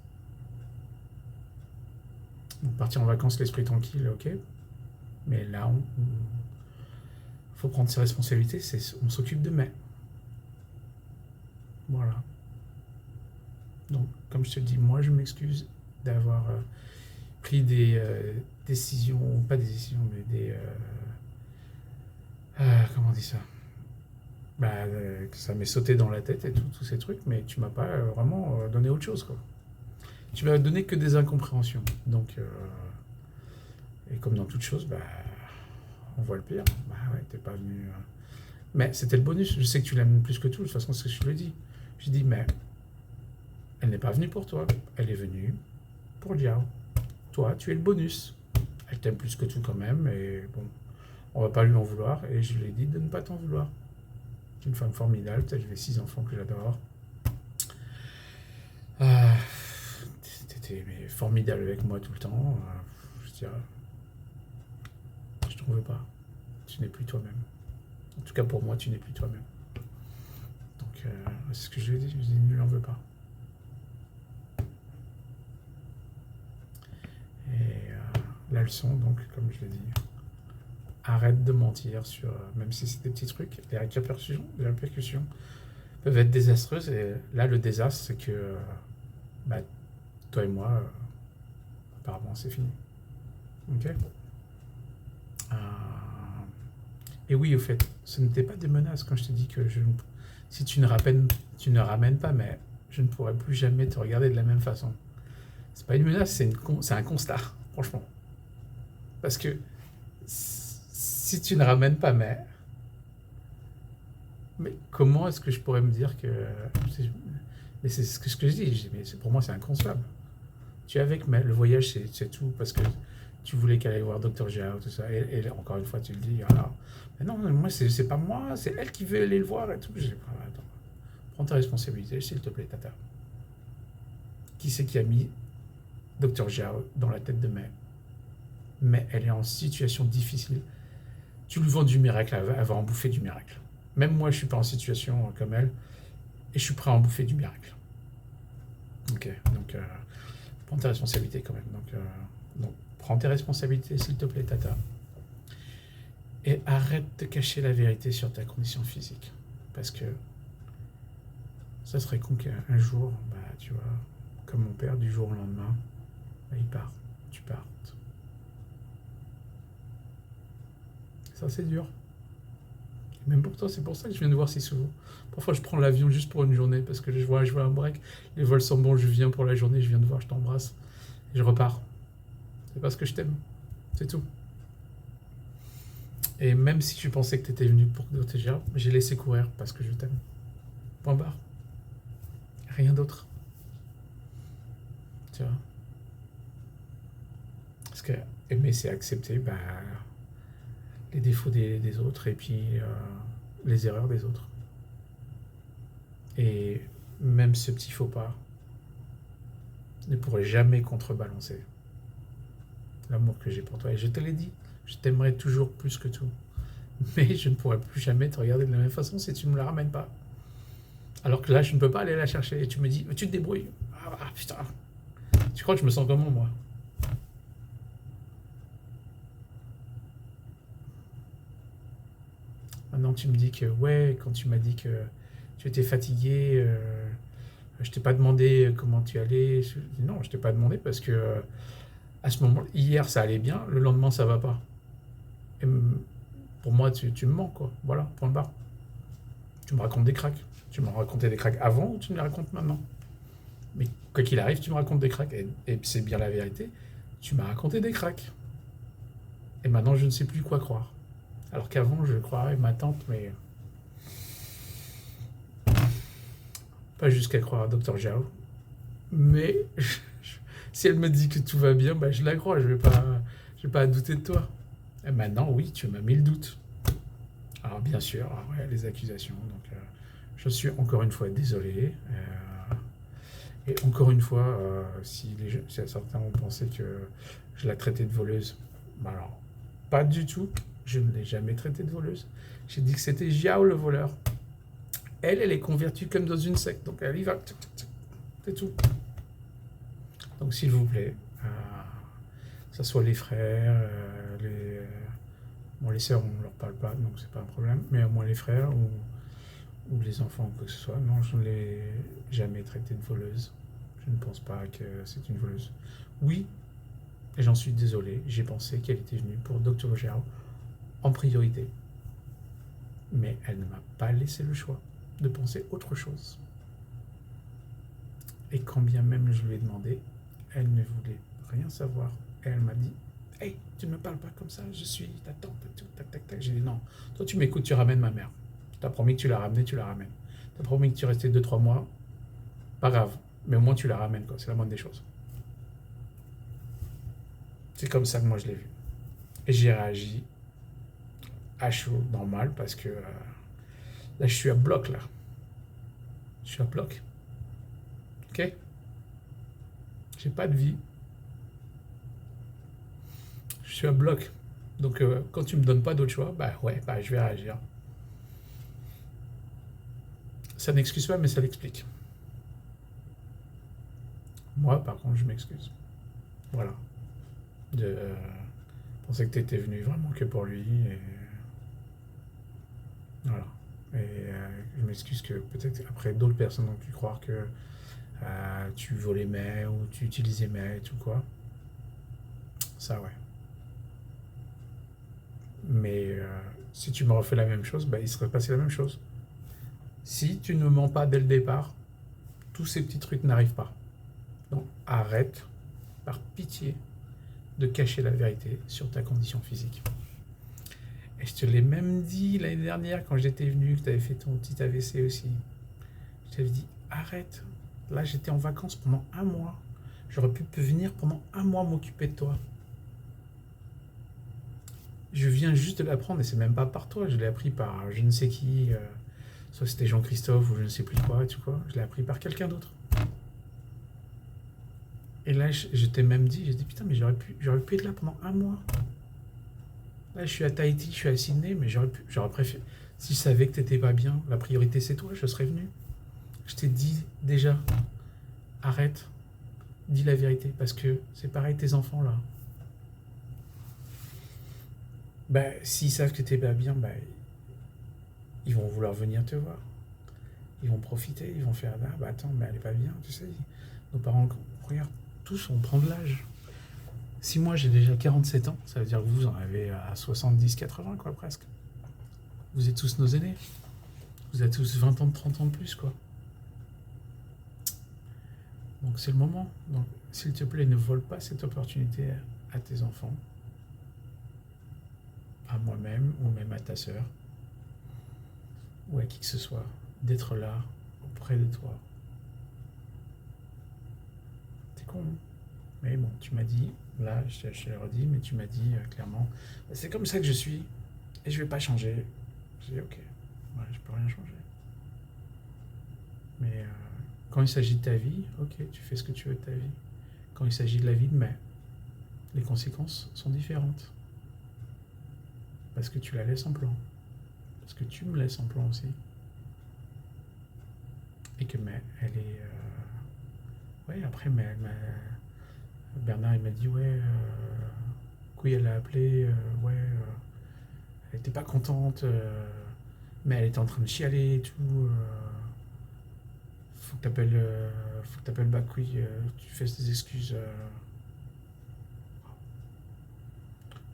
Donc, partir en vacances, l'esprit tranquille, ok, mais là, faut prendre ses responsabilités, on s'occupe de mai. Voilà. Donc, comme je te le dis, moi, je m'excuse d'avoir pris des décisions, pas des décisions, mais Comment on dit ça? Que ça m'est sauté dans la tête et tous ces trucs, mais tu m'as pas vraiment donné autre chose, quoi. Tu m'as donné que des incompréhensions. Donc, et comme dans toute chose, on voit le pire. Bah ouais, t'es pas venu. Mais c'était le bonus. Je sais que tu l'aimes plus que tout. De toute façon, c'est ce que je lui ai dit. J'ai dit, mais elle n'est pas venue pour toi. Elle est venue pour Jiao. Toi, tu es le bonus. Elle t'aime plus que tout quand même. Et bon, on va pas lui en vouloir. Et je lui ai dit de ne pas t'en vouloir. C'est une femme formidable. T'as élevé 6 enfants que j'adore. Euh, T'étais formidable avec moi tout le temps. Je dirais, je t'en veux pas. Tu n'es plus toi-même. En tout cas, pour moi, tu n'es plus toi-même. Donc, c'est ce que je lui ai dit. Je lui ai dit, ne lui en veux pas. Et la leçon, donc, comme je l'ai dit, arrête de mentir sur, même si c'est des petits trucs, les répercussions peuvent être désastreuses. Et là, le désastre, c'est que bah, toi et moi, apparemment, c'est fini. Ok. Et oui, au fait, ce n'était pas des menaces quand je te dis que si tu ne ramènes pas, mais je ne pourrai plus jamais te regarder de la même façon. C'est pas une menace, c'est un constat, franchement. Parce que si tu ne ramènes pas, mais comment est-ce que je pourrais me dire que... Mais c'est ce que je dis, mais pour moi c'est inconcevable. Tu es avec Mel, le voyage c'est tout, parce que tu voulais qu'elle aille voir Dr. Jiao, tout ça, et encore une fois tu le dis, alors, mais non, moi c'est pas moi, c'est elle qui veut aller le voir et tout. Attends, prends ta responsabilité, s'il te plaît, Tata. Qui c'est qui a mis Dr. Jiao dans la tête de Mel? Mais elle est en situation difficile. Tu lui vends du miracle, elle va en bouffer du miracle. Même moi, je suis pas en situation comme elle, et je suis prêt à en bouffer du miracle. Ok, donc prends tes responsabilités quand même. Donc prends tes responsabilités, s'il te plaît, Tata. Et arrête de cacher la vérité sur ta condition physique. Parce que ça serait con qu'un jour, tu vois, comme mon père, du jour au lendemain, il part, tu partes. Ça, c'est dur. Et même pour toi, c'est pour ça que je viens de voir si souvent. Parfois, je prends l'avion juste pour une journée parce que je vois un break. Les vols sont bons, je viens pour la journée, je viens de voir, je t'embrasse. Et je repars. C'est parce que je t'aime. C'est tout. Et même si tu pensais que tu étais venu pour protéger, j'ai laissé courir parce que je t'aime. Point barre. Rien d'autre. Tu vois. Parce que aimer, c'est accepter les défauts des autres et puis les erreurs des autres. Et même ce petit faux pas ne pourrait jamais contrebalancer l'amour que j'ai pour toi. Et je te l'ai dit, je t'aimerai toujours plus que tout. Mais je ne pourrai plus jamais te regarder de la même façon si tu ne me la ramènes pas. Alors que là, je ne peux pas aller la chercher. Et tu me dis, tu te débrouilles. Ah putain. Tu crois que je me sens comment, moi? Maintenant, tu me dis que, ouais, quand tu m'as dit que tu étais fatigué, je t'ai pas demandé comment tu allais. Non, je t'ai pas demandé parce que à ce moment, hier ça allait bien, le lendemain ça va pas. Et pour moi, tu me mens, quoi. Voilà, point barre. Tu me racontes des cracks. Tu m'as raconté des cracks avant ou tu me les racontes maintenant? Mais quoi qu'il arrive, tu me racontes des cracks. Et c'est bien la vérité. Tu m'as raconté des cracks. Et maintenant, je ne sais plus quoi croire. Alors qu'avant, je croirais ma tante, mais pas jusqu'à croire à Dr. Jiao. Mais si elle me dit que tout va bien, je la crois. Je vais pas douter de toi. Et maintenant, oui, tu m'as mis le doute. Alors bien sûr, ouais, les accusations. Donc, je suis encore une fois désolé. Et encore une fois, si certains ont pensé que je la traitais de voleuse, alors pas du tout. Je ne l'ai jamais traitée de voleuse. J'ai dit que c'était Jiao le voleur. Elle est convertie comme dans une secte. Donc elle y va. C'est tout. Donc s'il vous plaît, que ce soit les frères, les sœurs, on ne leur parle pas, donc c'est pas un problème, mais au moins les frères ou les enfants, quoi que ce soit. Non, je ne l'ai jamais traité de voleuse. Je ne pense pas que c'est une voleuse. Oui, et j'en suis désolé, j'ai pensé qu'elle était venue pour Dr. Jiao en priorité. Mais elle ne m'a pas laissé le choix de penser autre chose. Et quand bien même je lui ai demandé, elle ne voulait rien savoir. Et elle m'a dit, hey, tu ne me parles pas comme ça, je suis ta tante, tac, tac, tac. J'ai dit, non, toi tu m'écoutes, tu ramènes ma mère. T'as promis que tu la ramenais, tu la ramènes. T'as promis que tu restais 2-3 mois, pas grave, mais au moins tu la ramènes, quoi. C'est la moindre des choses. C'est comme ça que moi je l'ai vu. Et j'ai réagi à chaud, normal, parce que là je suis à bloc, là. Je suis à bloc. Ok. J'ai pas de vie. Je suis à bloc. Donc quand tu me donnes pas d'autre choix, bah ouais, bah je vais réagir. Ça n'excuse pas, mais ça l'explique. Moi, par contre, je m'excuse. Voilà. De penser que tu étais venu vraiment que pour lui. Et voilà. Et je m'excuse que peut-être après d'autres personnes ont pu croire que tu volais mais ou tu utilisais mais et tout quoi. Ça, ouais. Mais si tu me refais la même chose, bah, il serait passé la même chose. Si tu ne mens pas dès le départ, tous ces petits trucs n'arrivent pas. Donc arrête, par pitié, de cacher la vérité sur ta condition physique. Et je te l'ai même dit l'année dernière quand j'étais venu, que tu avais fait ton petit AVC aussi. Je t'avais dit, arrête. Là, j'étais en vacances pendant un mois. J'aurais pu venir pendant un mois m'occuper de toi. Je viens juste de l'apprendre et c'est même pas par toi. Je l'ai appris par je ne sais qui. Soit c'était Jean-Christophe ou je ne sais plus quoi, tu vois. Je l'ai appris par quelqu'un d'autre. Et là, je t'ai même dit, j'ai dit putain, mais j'aurais pu être là pendant un mois. Là, je suis à Tahiti, je suis à Sydney, mais j'aurais préféré. Si je savais que t'étais pas bien, la priorité c'est toi, je serais venu. Je t'ai dit déjà, arrête, dis la vérité, parce que c'est pareil, tes enfants là. Bah, s'ils savent que t'es pas bien, bah, ils vont vouloir venir te voir. Ils vont profiter, ils vont faire, ah bah attends, mais elle est pas bien, tu sais. Nos parents, regarde, tous, on prend de l'âge. Si moi j'ai déjà 47 ans, ça veut dire que vous en avez à 70, 80 quoi presque. Vous êtes tous nos aînés. Vous avez tous 20 ans, 30 ans de plus quoi. Donc c'est le moment. Donc s'il te plaît, ne vole pas cette opportunité à tes enfants, à moi-même ou même à ta sœur ou à qui que ce soit, d'être là auprès de toi. C'est con, hein. Mais bon, tu m'as dit, là, je te l'ai redit, mais tu m'as dit clairement, c'est comme ça que je suis et je vais pas changer. J'ai dit, ok, ouais, je peux rien changer. Mais quand il s'agit de ta vie, ok, tu fais ce que tu veux de ta vie. Quand il s'agit de la vie de mai, les conséquences sont différentes. Parce que tu la laisses en plan. Parce que tu me laisses en plan aussi. Et que mais elle est. Ouais, après, Bernard il m'a dit, ouais, Couille elle a appelé, ouais, elle était pas contente, mais elle était en train de chialer et tout. Faut que t'appelles Bakouille, tu fais des excuses.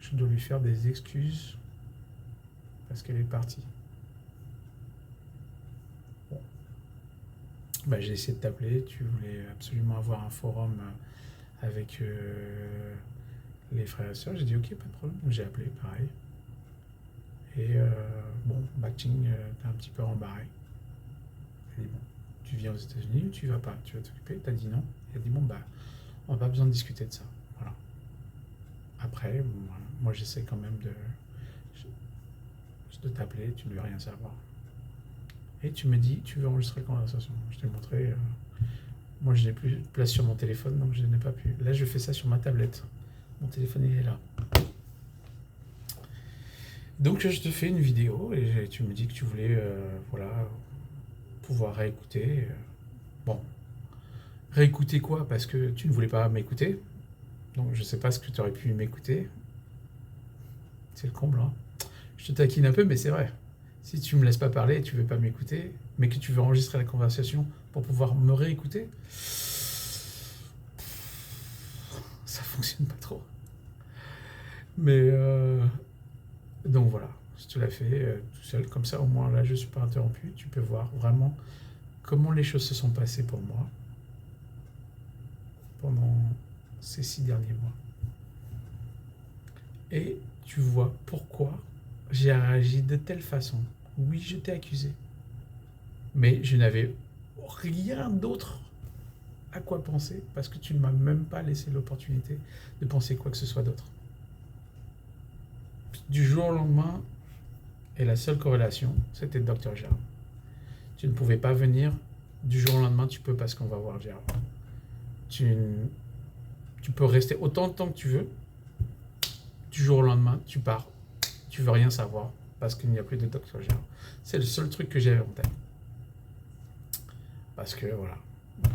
Je dois lui faire des excuses parce qu'elle est partie. Bon. Bah, j'ai essayé de t'appeler, tu voulais absolument avoir un forum avec les frères et sœurs. J'ai dit ok, pas de problème. Donc j'ai appelé, pareil. Et bon, Bacting, t'es un petit peu rembarré. Elle dit bon, tu viens aux États-Unis ou tu vas pas? Tu vas t'occuper? T'as dit non. Elle a dit bon, bah, on n'a pas besoin de discuter de ça. Voilà. Après, bon, voilà. Moi j'essaie quand même de t'appeler, tu ne veux rien savoir. Et tu me dis, tu veux enregistrer la conversation. Je t'ai montré. Moi, je n'ai plus de place sur mon téléphone, donc je n'ai pas pu. Là, je fais ça sur ma tablette. Mon téléphone, il est là. Donc, je te fais une vidéo et tu me dis que tu voulais, voilà, pouvoir réécouter. Bon, réécouter quoi? Parce que tu ne voulais pas m'écouter. Donc, je ne sais pas ce que tu aurais pu m'écouter. C'est le comble, hein. Je te taquine un peu, mais c'est vrai. Si tu me laisses pas parler et tu veux pas m'écouter, mais que tu veux enregistrer la conversation pour pouvoir me réécouter, ça fonctionne pas trop. Mais donc voilà, si tu l'as fait tout seul, comme ça au moins là je ne suis pas interrompu, tu peux voir vraiment comment les choses se sont passées pour moi pendant ces 6 derniers mois. Et tu vois pourquoi j'ai réagi de telle façon. Oui, je t'ai accusé, mais je n'avais rien d'autre à quoi penser parce que tu ne m'as même pas laissé l'opportunité de penser quoi que ce soit d'autre. Du jour au lendemain, et la seule corrélation, c'était Dr. Gérard. Tu ne pouvais pas venir, du jour au lendemain, tu peux parce qu'on va voir Gérard. Tu peux rester autant de temps que tu veux, du jour au lendemain, tu pars. Tu veux rien savoir parce qu'il n'y a plus de Dr. Gérard. C'est le seul truc que j'avais en tête. Parce que voilà,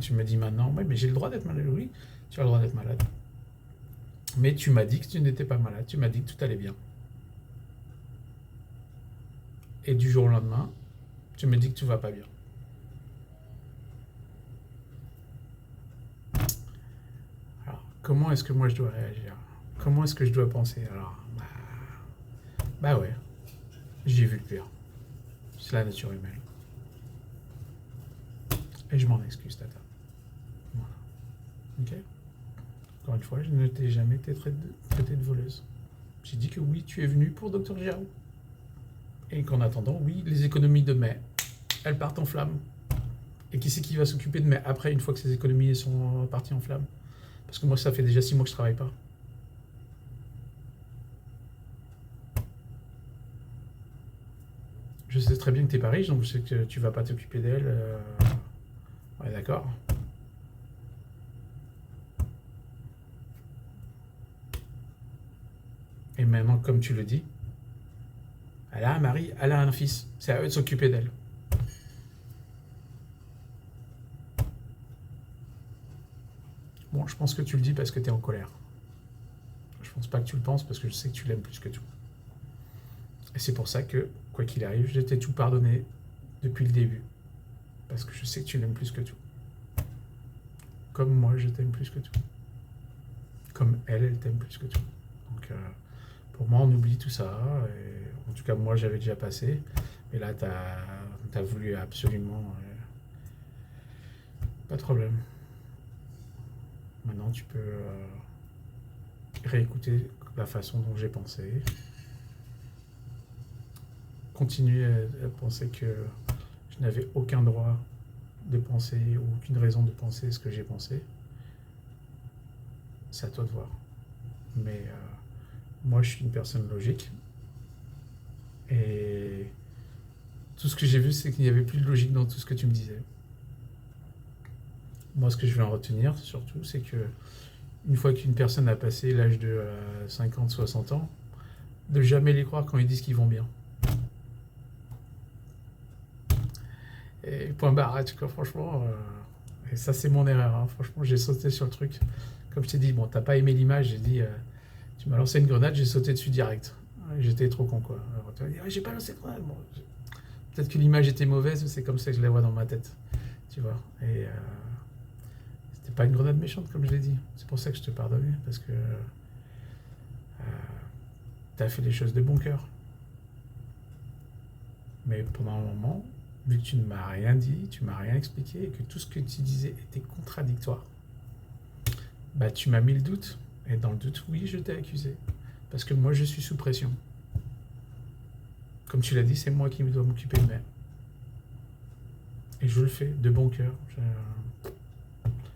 tu me dis maintenant, ouais, mais j'ai le droit d'être malade. Oui, tu as le droit d'être malade. Mais tu m'as dit que tu n'étais pas malade, tu m'as dit que tout allait bien. Et du jour au lendemain, tu me dis que tout va pas bien. Alors, comment est-ce que moi je dois réagir? Comment est-ce que je dois penser? Alors, bah ouais, j'ai vu le pire. C'est la nature humaine. Et je m'en excuse, Tata. Voilà. Ok? Encore une fois, je ne t'ai jamais été traité de voleuse. J'ai dit que oui, tu es venu pour Dr. Giraud. Et qu'en attendant, oui, les économies de mai, elles partent en flammes. Et qui c'est qui va s'occuper de mai après, une fois que ces économies sont parties en flammes? Parce que moi, ça fait déjà 6 mois que je travaille pas. Je sais très bien que tu n'es pas riche, donc je sais que tu vas pas t'occuper d'elle. Ouais, d'accord. Et maintenant, comme tu le dis, elle a un mari, elle a un fils. C'est à eux de s'occuper d'elle. Bon, je pense que tu le dis parce que tu es en colère. Je pense pas que tu le penses parce que je sais que tu l'aimes plus que tout. Et c'est pour ça que, quoi qu'il arrive, je t'ai tout pardonné depuis le début. Parce que je sais que tu l'aimes plus que tout. Comme moi, je t'aime plus que tout. Comme elle t'aime plus que tout. Donc, pour moi, on oublie tout ça. Et, en tout cas, moi, j'avais déjà passé. Mais là, t'as voulu absolument... pas de problème. Maintenant, tu peux réécouter la façon dont j'ai pensé. Continuer à penser que je n'avais aucun droit de penser ou aucune raison de penser ce que j'ai pensé. C'est à toi de voir. Mais moi, je suis une personne logique. Et tout ce que j'ai vu, c'est qu'il n'y avait plus de logique dans tout ce que tu me disais. Moi, ce que je vais en retenir, surtout, c'est que une fois qu'une personne a passé l'âge de 50, 60 ans, de jamais les croire quand ils disent qu'ils vont bien. Et point barre, tu vois, franchement, et ça c'est mon erreur, hein. Franchement, j'ai sauté sur le truc. Comme je t'ai dit, bon, t'as pas aimé l'image, j'ai dit, tu m'as lancé une grenade, j'ai sauté dessus direct. J'étais trop con, quoi. Alors, tu vas dire, j'ai pas lancé de grenade. Bon, peut-être que l'image était mauvaise, c'est comme ça que je la vois dans ma tête, tu vois. Et c'était pas une grenade méchante, comme je l'ai dit. C'est pour ça que je te pardonnais, parce que t'as fait les choses de bon cœur. Mais pendant un moment, vu que tu ne m'as rien dit, tu m'as rien expliqué, et que tout ce que tu disais était contradictoire, bah tu m'as mis le doute. Et dans le doute, oui, je t'ai accusé. Parce que moi, je suis sous pression. Comme tu l'as dit, c'est moi qui dois m'occuper de mère. Et je le fais de bon cœur.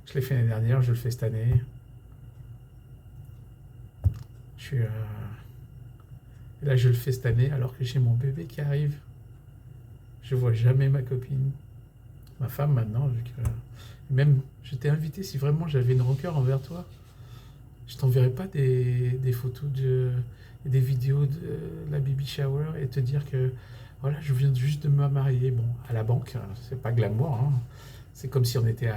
Je l'ai fait l'année dernière, je le fais cette année. Et là, je le fais cette année alors que j'ai mon bébé qui arrive. Je vois jamais ma copine. Ma femme maintenant, vu que... Même, je t'ai invité, si vraiment j'avais une rancœur envers toi, je t'enverrais pas des photos des vidéos de la baby shower et te dire que voilà, je viens juste de me marier. Bon, à la banque, c'est pas glamour, hein. C'est comme si on était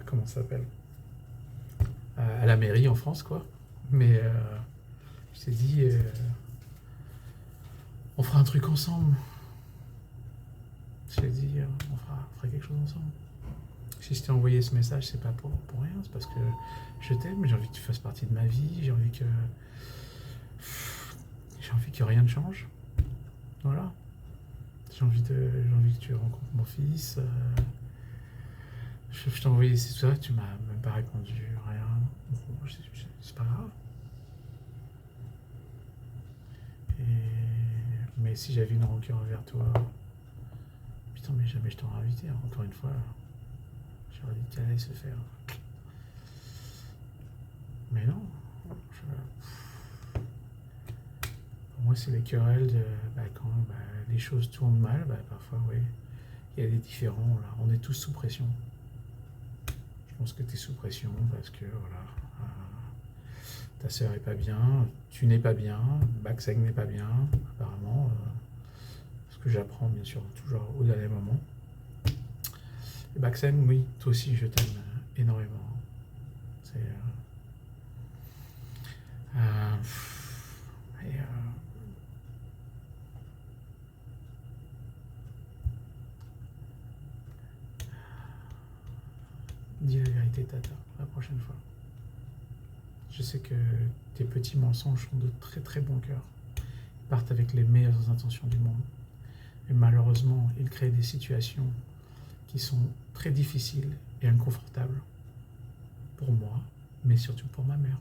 comment ça s'appelle, à la mairie en France, quoi. Mais je t'ai dit, on fera un truc ensemble. Je t'ai dit, on fera quelque chose ensemble. Si je t'ai envoyé ce message, c'est pas pour rien, c'est parce que je t'aime, j'ai envie que tu fasses partie de ma vie, j'ai envie que... j'ai envie que rien ne change. Voilà. J'ai envie que tu rencontres mon fils. Je t'ai envoyé tout ça, tu m'as même pas répondu, rien. Bon, c'est pas grave. Mais si j'avais une rancœur envers toi, putain, mais jamais je t'aurais invité, hein. Encore une fois, j'aurais dit qu'elle allait se faire. Mais non, pour moi, c'est les querelles de quand les choses tournent mal, parfois, oui, il y a des différends. Là. On est tous sous pression. Je pense que tu es sous pression parce que voilà, ta sœur est pas bien, tu n'es pas bien, Bakseng n'est pas bien, apparemment. Ce que j'apprends, bien sûr, toujours au dernier moment. Et Bakseng, oui, toi aussi, je t'aime énormément. C'est. Dis la vérité, Tata, la prochaine fois. Je sais que tes petits mensonges sont de très très bon cœur. Ils partent avec les meilleures intentions du monde. Et malheureusement, ils créent des situations qui sont très difficiles et inconfortables pour moi, mais surtout pour ma mère.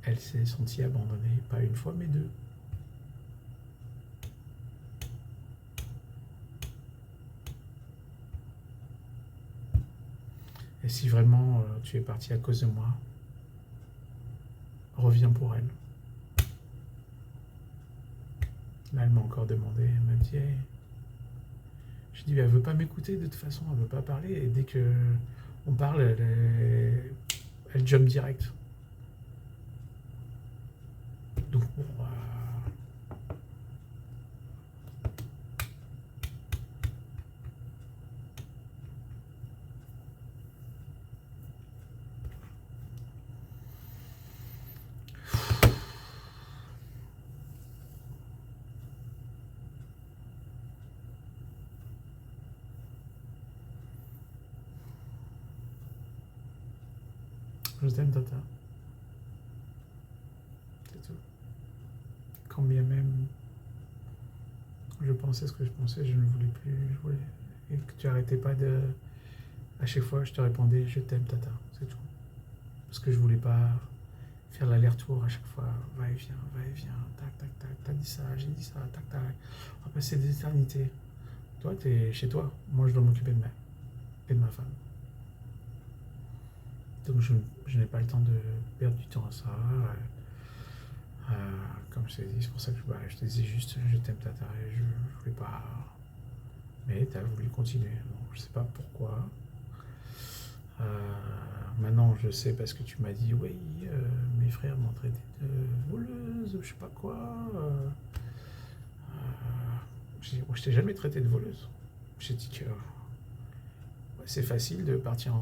Elle s'est sentie abandonnée, pas une fois, mais deux. Et si vraiment tu es parti à cause de moi, reviens pour elle. Là, elle m'a encore demandé, elle m'a dit, hey. Je dis, elle veut pas m'écouter de toute façon, elle veut pas parler. Et dès que on parle, elle jump direct. Donc bon, je t'aime, Tata. C'est tout. Quand bien même je pensais ce que je pensais, je ne voulais plus. Je voulais et que tu arrêtais pas de. À chaque fois, je te répondais, je t'aime, Tata. C'est tout. Parce que je voulais pas faire l'aller-retour à chaque fois, va et viens, tac, tac, tac, t'as dit ça, j'ai dit ça, tac, tac. On va passer des éternités. Toi, t'es chez toi. Moi, je dois m'occuper de ma femme. Donc, je n'ai pas le temps de perdre du temps à ça. Comme je t'ai dit, c'est pour ça que je te disais juste, je t'aime, Tata, et je voulais pas. Mais t'as voulu continuer. Donc, je sais pas pourquoi. Maintenant, je sais parce que tu m'as dit, oui, mes frères m'ont traité de voleuse, je sais pas quoi. Je t'ai jamais traité de voleuse. J'ai dit que c'est facile de partir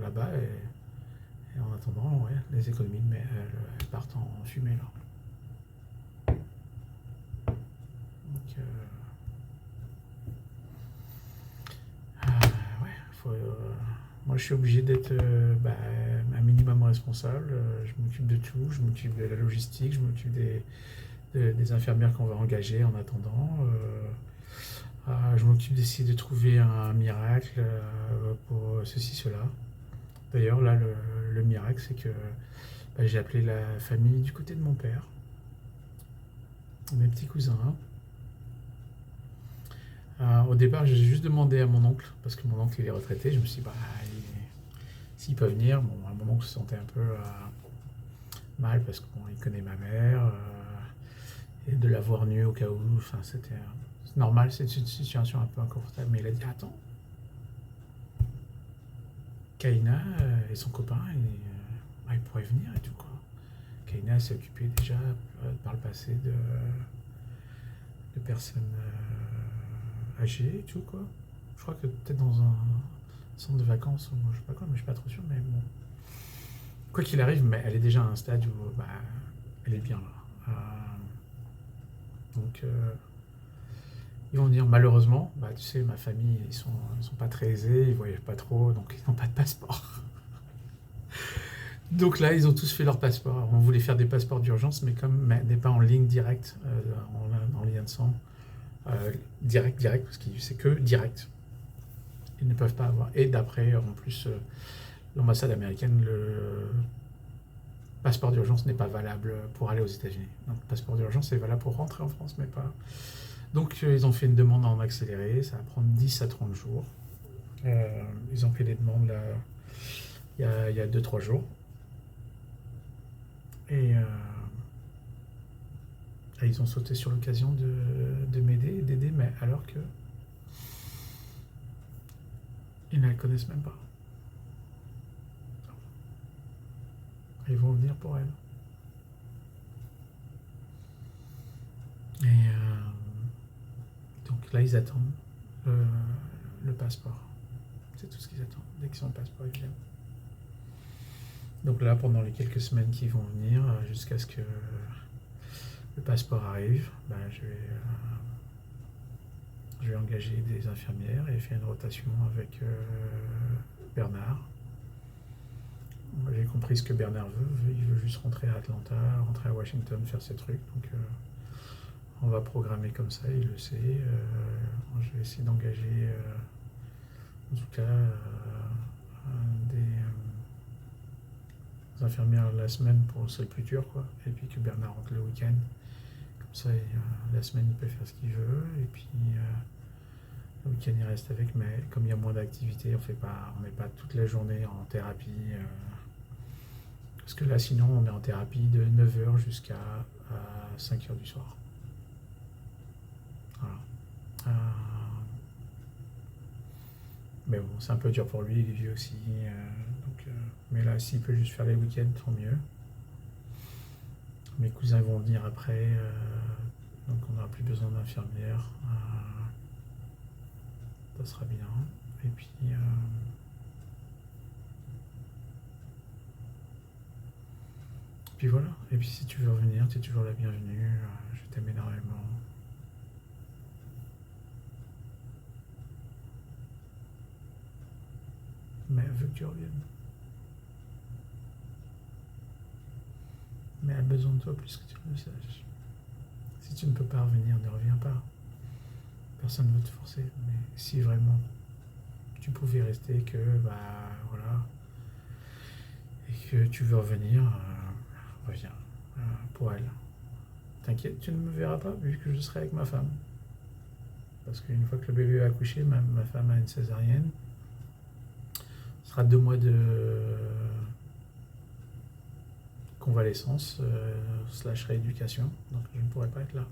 là-bas et en attendant, ouais, les économies mais elles partent en fumée là. Donc, ouais, moi je suis obligé d'être un minimum responsable. Je m'occupe de tout, je m'occupe de la logistique, je m'occupe des infirmières qu'on va engager en attendant. Je m'occupe d'essayer de trouver un miracle pour ceci, cela. D'ailleurs, là, le miracle, c'est que j'ai appelé la famille du côté de mon père, mes petits cousins. Au départ, j'ai juste demandé à mon oncle, parce que mon oncle il est retraité. Je me suis dit, s'il peut venir. Bon, mon oncle se sentait un peu mal, parce qu'il connaît ma mère, et de l'avoir nue au cas où, enfin, c'était normal, c'est une situation un peu inconfortable. Mais il a dit, attends, Kaina et son copain, ils pourraient venir et tout, quoi. Kaina s'est occupée déjà par le passé de personnes âgées et tout, quoi. Je crois que peut-être dans un centre de vacances, ou je sais pas quoi, mais je suis pas trop sûr, mais bon. Quoi qu'il arrive, mais elle est déjà à un stade où elle est bien là. Donc, ils vont venir. Malheureusement, tu sais, ma famille, ils sont pas très aisés, ils voyagent pas trop, donc ils n'ont pas de passeport. Donc là, ils ont tous fait leur passeport. On voulait faire des passeports d'urgence, mais comme mais pas en ligne directe, en lien de sang, direct, parce que c'est que direct. Ils ne peuvent pas avoir. Et d'après, en plus, l'ambassade américaine, le passeport d'urgence n'est pas valable pour aller aux États-Unis. Donc, le passeport d'urgence est valable pour rentrer en France, mais pas. Donc, ils ont fait une demande en accéléré. Ça va prendre 10 à 30 jours. Ils ont fait des demandes là, il y a 2-3 jours. Et ils ont sauté sur l'occasion de m'aider, d'aider, mais alors que ils ne la connaissent même pas. Ils vont venir pour elle. Et donc là, ils attendent le passeport. C'est tout ce qu'ils attendent. Dès qu'ils ont le passeport, ils viennent. Donc là, pendant les quelques semaines qui vont venir, jusqu'à ce que le passeport arrive, ben, je vais engager des infirmières et faire une rotation avec Bernard. J'ai compris ce que Bernard veut. Il veut juste rentrer à Atlanta, rentrer à Washington, faire ses trucs. Donc on va programmer comme ça, il le sait. Je vais essayer d'engager, en tout cas, des infirmières la semaine pour le plus dur, quoi. Et puis que Bernard rentre le week-end. Comme ça, la semaine, il peut faire ce qu'il veut. Et puis le week-end, il reste avec. Mais comme il y a moins d'activités, on met pas toute la journée en thérapie. Parce que là, sinon, on est en thérapie de 9h jusqu'à 5h du soir. Voilà. Mais bon, c'est un peu dur pour lui, il est vieux aussi. Mais là, s'il peut juste faire les week-ends, tant mieux. Mes cousins vont venir après, donc on n'aura plus besoin d'infirmière. Ça sera bien. Et puis voilà. Et puis si tu veux revenir, tu es toujours la bienvenue. Je t'aime énormément. Mais elle veut que tu reviennes. Mais elle a besoin de toi plus que tu le saches. Si tu ne peux pas revenir, ne reviens pas. Personne ne veut te forcer. Mais si vraiment tu pouvais rester, que voilà, et que tu veux revenir, reviens pour elle. T'inquiète, tu ne me verras pas vu que je serai avec ma femme. Parce qu'une fois que le bébé va accoucher, ma femme a une césarienne. Ce sera 2 mois de convalescence / rééducation. Donc je ne pourrai pas être là.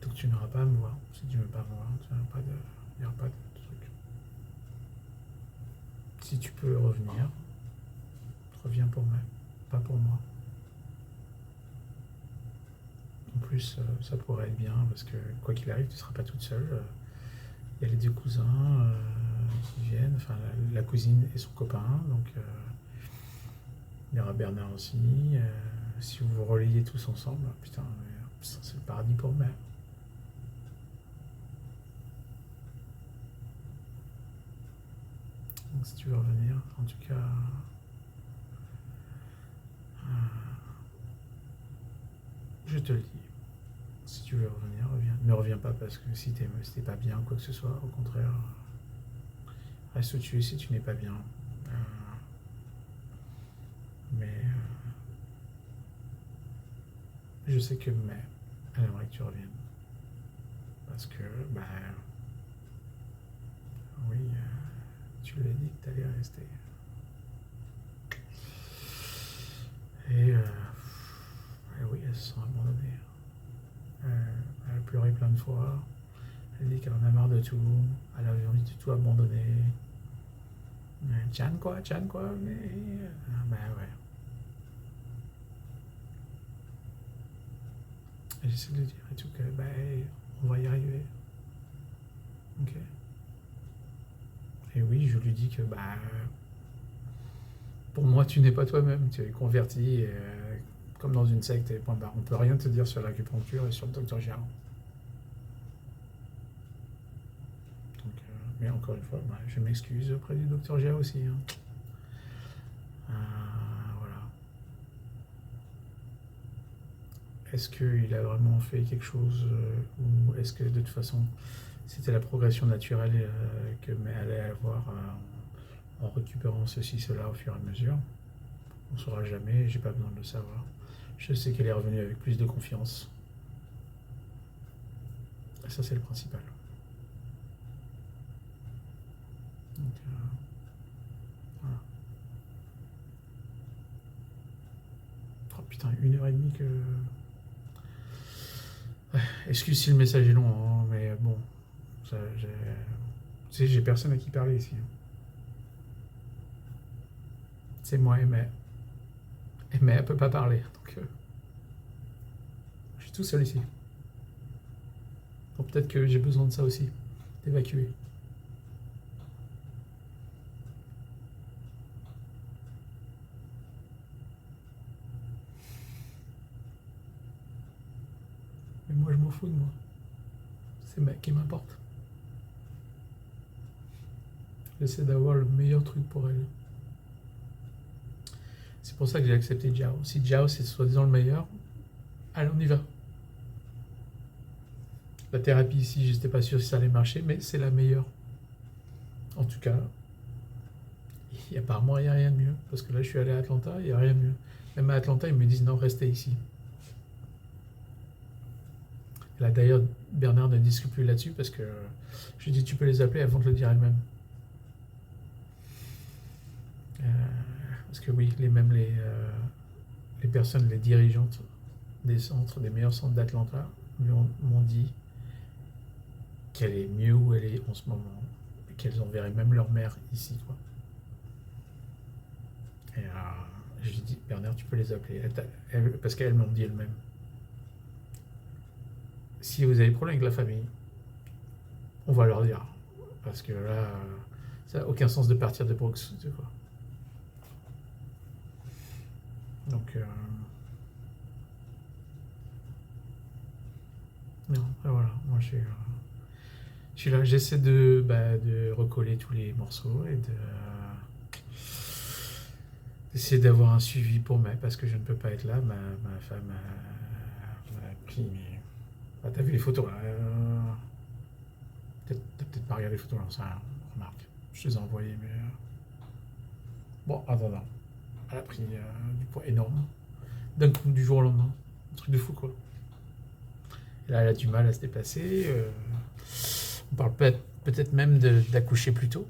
Donc tu n'auras pas à me voir. Si tu ne veux pas me voir, il n'y aura pas de truc. Si tu peux revenir, reviens pour moi, pas pour moi. En plus, ça pourrait être bien parce que quoi qu'il arrive, tu ne seras pas toute seule. Il y a les 2 cousins qui viennent, enfin la cousine et son copain. Donc il y aura Bernard aussi. Si vous vous relayez tous ensemble, putain, c'est le paradis pour moi. Donc si tu veux revenir, en tout cas, je te le dis. Si tu veux revenir, reviens. Ne reviens pas parce que si t'es pas bien, quoi que ce soit, au contraire, reste où tu es si tu n'es pas bien. Mais je sais que elle aimerait que tu reviennes. Parce que, oui, tu lui as dit que tu allais rester. Et oui, elle se sent abandonnée. Elle a pleuré plein de fois. Elle dit qu'elle en a marre de tout. Elle avait envie de tout abandonner. Chan quoi, mais... ouais. Et j'essaie de dire et tout que, on va y arriver. Ok. Et oui, je lui dis que, pour moi, tu n'es pas toi-même. Tu es converti, comme dans une secte, et point barre. On peut rien te dire sur l'acupuncture et sur le docteur Gérard. Donc, mais encore une fois, je m'excuse auprès du docteur Gérard aussi. Hein. Voilà. Est-ce qu'il a vraiment fait quelque chose ou est-ce que de toute façon c'était la progression naturelle que May allait avoir en récupérant ceci, cela au fur et à mesure? On ne saura jamais, j'ai pas besoin de le savoir. Je sais qu'elle est revenue avec plus de confiance. Et ça, c'est le principal. Donc, voilà. Oh putain, 1 heure et demie que. Ouais, excuse si le message est long, hein, mais bon. Tu sais, j'ai personne à qui parler ici. C'est moi et mais. Et mais elle peut pas parler. Donc, je suis tout seul ici. Donc peut-être que j'ai besoin de ça aussi, d'évacuer. Mais moi, je m'en fous de moi. C'est May qui m'importe. J'essaie d'avoir le meilleur truc pour elle. C'est pour ça que j'ai accepté Jiao. Si Jiao c'est soi-disant le meilleur, allez, on y va. La thérapie ici, je n'étais pas sûr si ça allait marcher, mais c'est la meilleure. En tout cas, apparemment, il n'y a rien de mieux. Parce que là, je suis allé à Atlanta, il n'y a rien de mieux. Même à Atlanta, ils me disent non, restez ici. Et là, d'ailleurs, Bernard ne discute plus là-dessus parce que je lui dis tu peux les appeler, elles vont te le dire elles-mêmes. Parce que oui, même les personnes, les dirigeantes des centres, des meilleurs centres d'Atlanta, m'ont dit qu'elle est mieux où elle est en ce moment, et qu'elles enverraient même leur mère ici, quoi. Et je lui dis, Bernard, tu peux les appeler, parce qu'elles m'ont dit elles-mêmes. Si vous avez des problèmes avec la famille, on va leur dire, parce que là, ça n'a aucun sens de partir de Brooks, quoi. Donc, non, voilà, moi je suis là, j'essaie de recoller tous les morceaux et d'essayer d'avoir un suivi pour May parce que je ne peux pas être là. Ma femme m'a pris. Bah, t'as vu les photos là T'as peut-être pas regardé les photos là, ça remarque. Je les ai envoyées, mais. Bon, attends, non. Elle a pris du poids énorme. D'un coup, du jour au lendemain. Un truc de fou quoi. Et là, elle a du mal à se déplacer. On parle peut-être même d'accoucher plus tôt.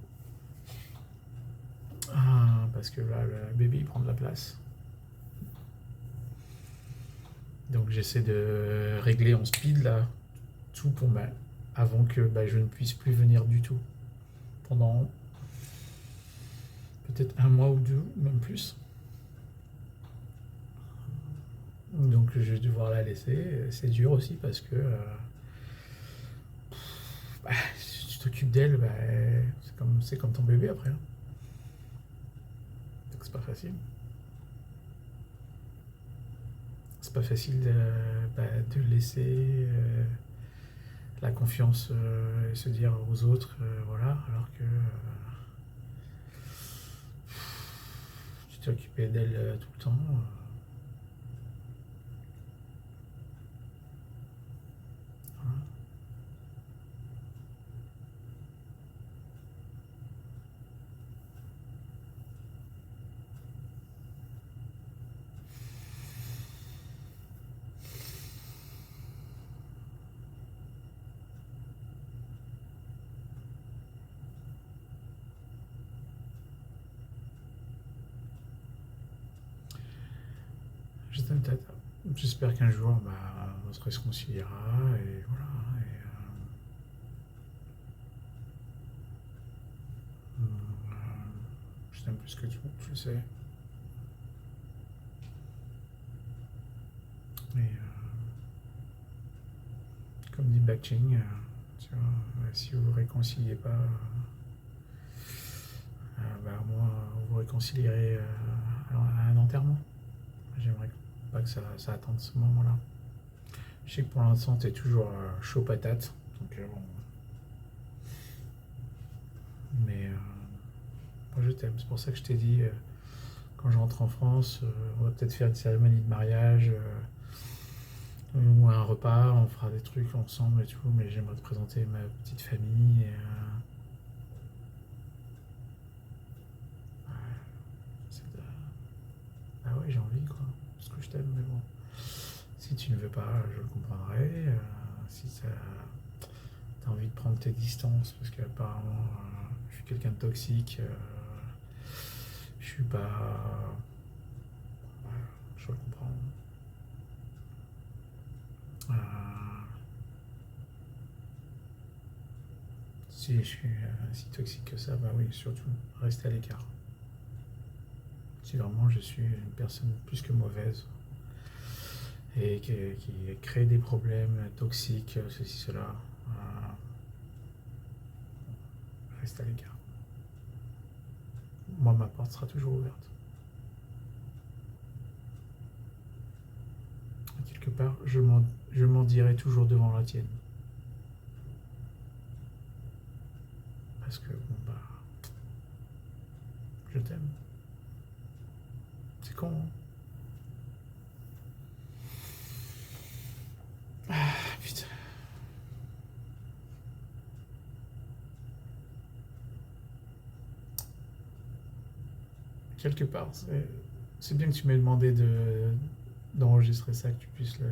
Parce que là, le bébé il prend de la place. Donc j'essaie de régler en speed là, tout pour avant que je ne puisse plus venir du tout. Pendant peut-être 1 mois ou 2, même plus. Donc je vais devoir la laisser. C'est dur aussi parce que si tu t'occupes d'elle, c'est comme ton bébé après. Hein. Donc c'est pas facile. C'est pas facile de laisser la confiance et se dire aux autres, voilà, alors que tu t'es occupé d'elle tout le temps. Voilà. Je t'aime, tata. J'espère qu'un jour, on se réconciliera et voilà. Et, je t'aime plus que tout, tu le sais. Et comme dit Baching, tu vois, si vous ne vous réconciliez pas, au moins vous vous réconcilierez à un enterrement. J'aimerais pas que ça attende ce moment-là. Je sais que pour l'instant, t'es toujours chaud patate. Donc, bon. Mais moi, je t'aime. C'est pour ça que je t'ai dit, quand je rentre en France, on va peut-être faire une cérémonie de mariage ou un repas, on fera des trucs ensemble et tout, mais j'aimerais te présenter ma petite famille. Ah ouais, j'ai envie, quoi. Parce que je t'aime, mais bon. Si tu ne veux pas, je le comprendrai. Si t'as envie de prendre tes distances, parce qu'apparemment, je suis quelqu'un de toxique, je suis pas. Ouais, je le comprends. Si je suis si toxique que ça, bah oui, surtout, rester à l'écart. Si vraiment je suis une personne plus que mauvaise et qui crée des problèmes toxiques, ceci, cela, reste à l'écart. Moi, ma porte sera toujours ouverte. Et quelque part, je m'en dirai toujours devant la tienne. Parce que, bon, bah, je t'aime. C'est con, hein. Ah, putain. Quelque part, c'est bien que tu m'aies demandé d'enregistrer ça, que tu puisses le.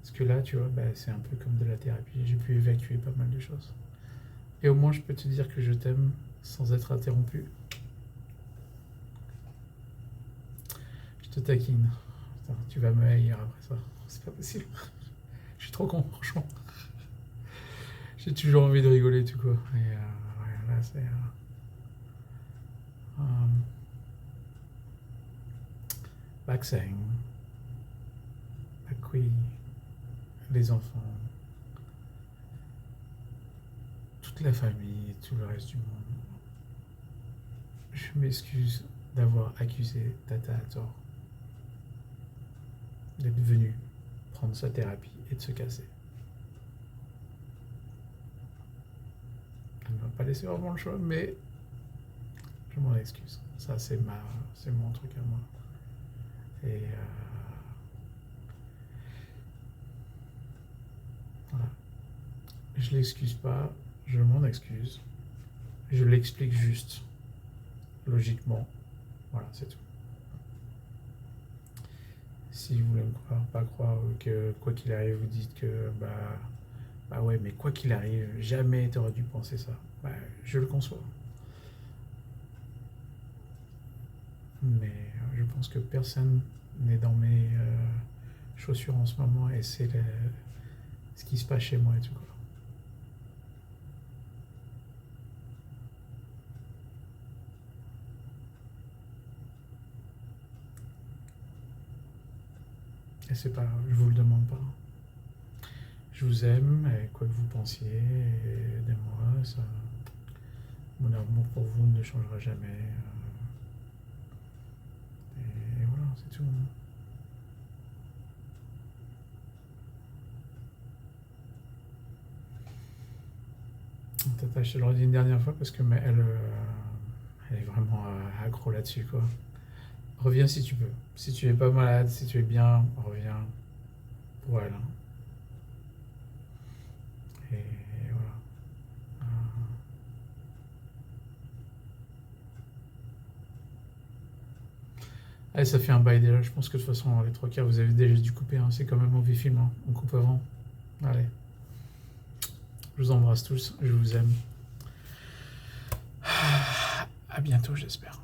Parce que là, tu vois, bah, c'est un peu comme de la thérapie. J'ai pu évacuer pas mal de choses. Et au moins, je peux te dire que je t'aime sans être interrompu. Je te taquine. Putain, tu vas me haïr après ça. C'est pas possible. Je suis trop con, franchement. J'ai toujours envie de rigoler, tout quoi. Et ouais, là, c'est. Vaccin, accueil, les enfants, toute la famille, tout le reste du monde. Je m'excuse d'avoir accusé Tata à tort, d'être venu prendre sa thérapie et de se casser. Elle ne m'a pas laissé vraiment le choix, mais je m'en excuse. Ça, c'est mon truc à moi. Et voilà. Je l'excuse pas, je m'en excuse. Je l'explique juste, logiquement. Voilà, c'est tout. Si vous voulez me croire, pas croire, que quoi qu'il arrive, vous dites que bah ouais, mais quoi qu'il arrive, jamais t'aurais dû penser ça. Bah, je le conçois. Mais je pense que personne n'est dans mes chaussures en ce moment et c'est ce qui se passe chez moi et tout, quoi. Et c'est pas grave, je vous le demande pas. Je vous aime, et quoi que vous pensiez, aidez-moi, ça. Mon amour pour vous ne changera jamais. Et voilà, c'est tout. Tata, je te le redis une dernière fois parce que elle est vraiment accro là-dessus, quoi. Reviens si tu peux. Si tu es pas malade, si tu es bien, reviens pour elle, hein. Et voilà. Allez, ça fait un bail déjà. Je pense que de toute façon, les trois quarts, vous avez déjà dû couper, hein. C'est comme un mauvais film, hein. On coupe avant. Allez. Je vous embrasse tous. Je vous aime. À bientôt, j'espère.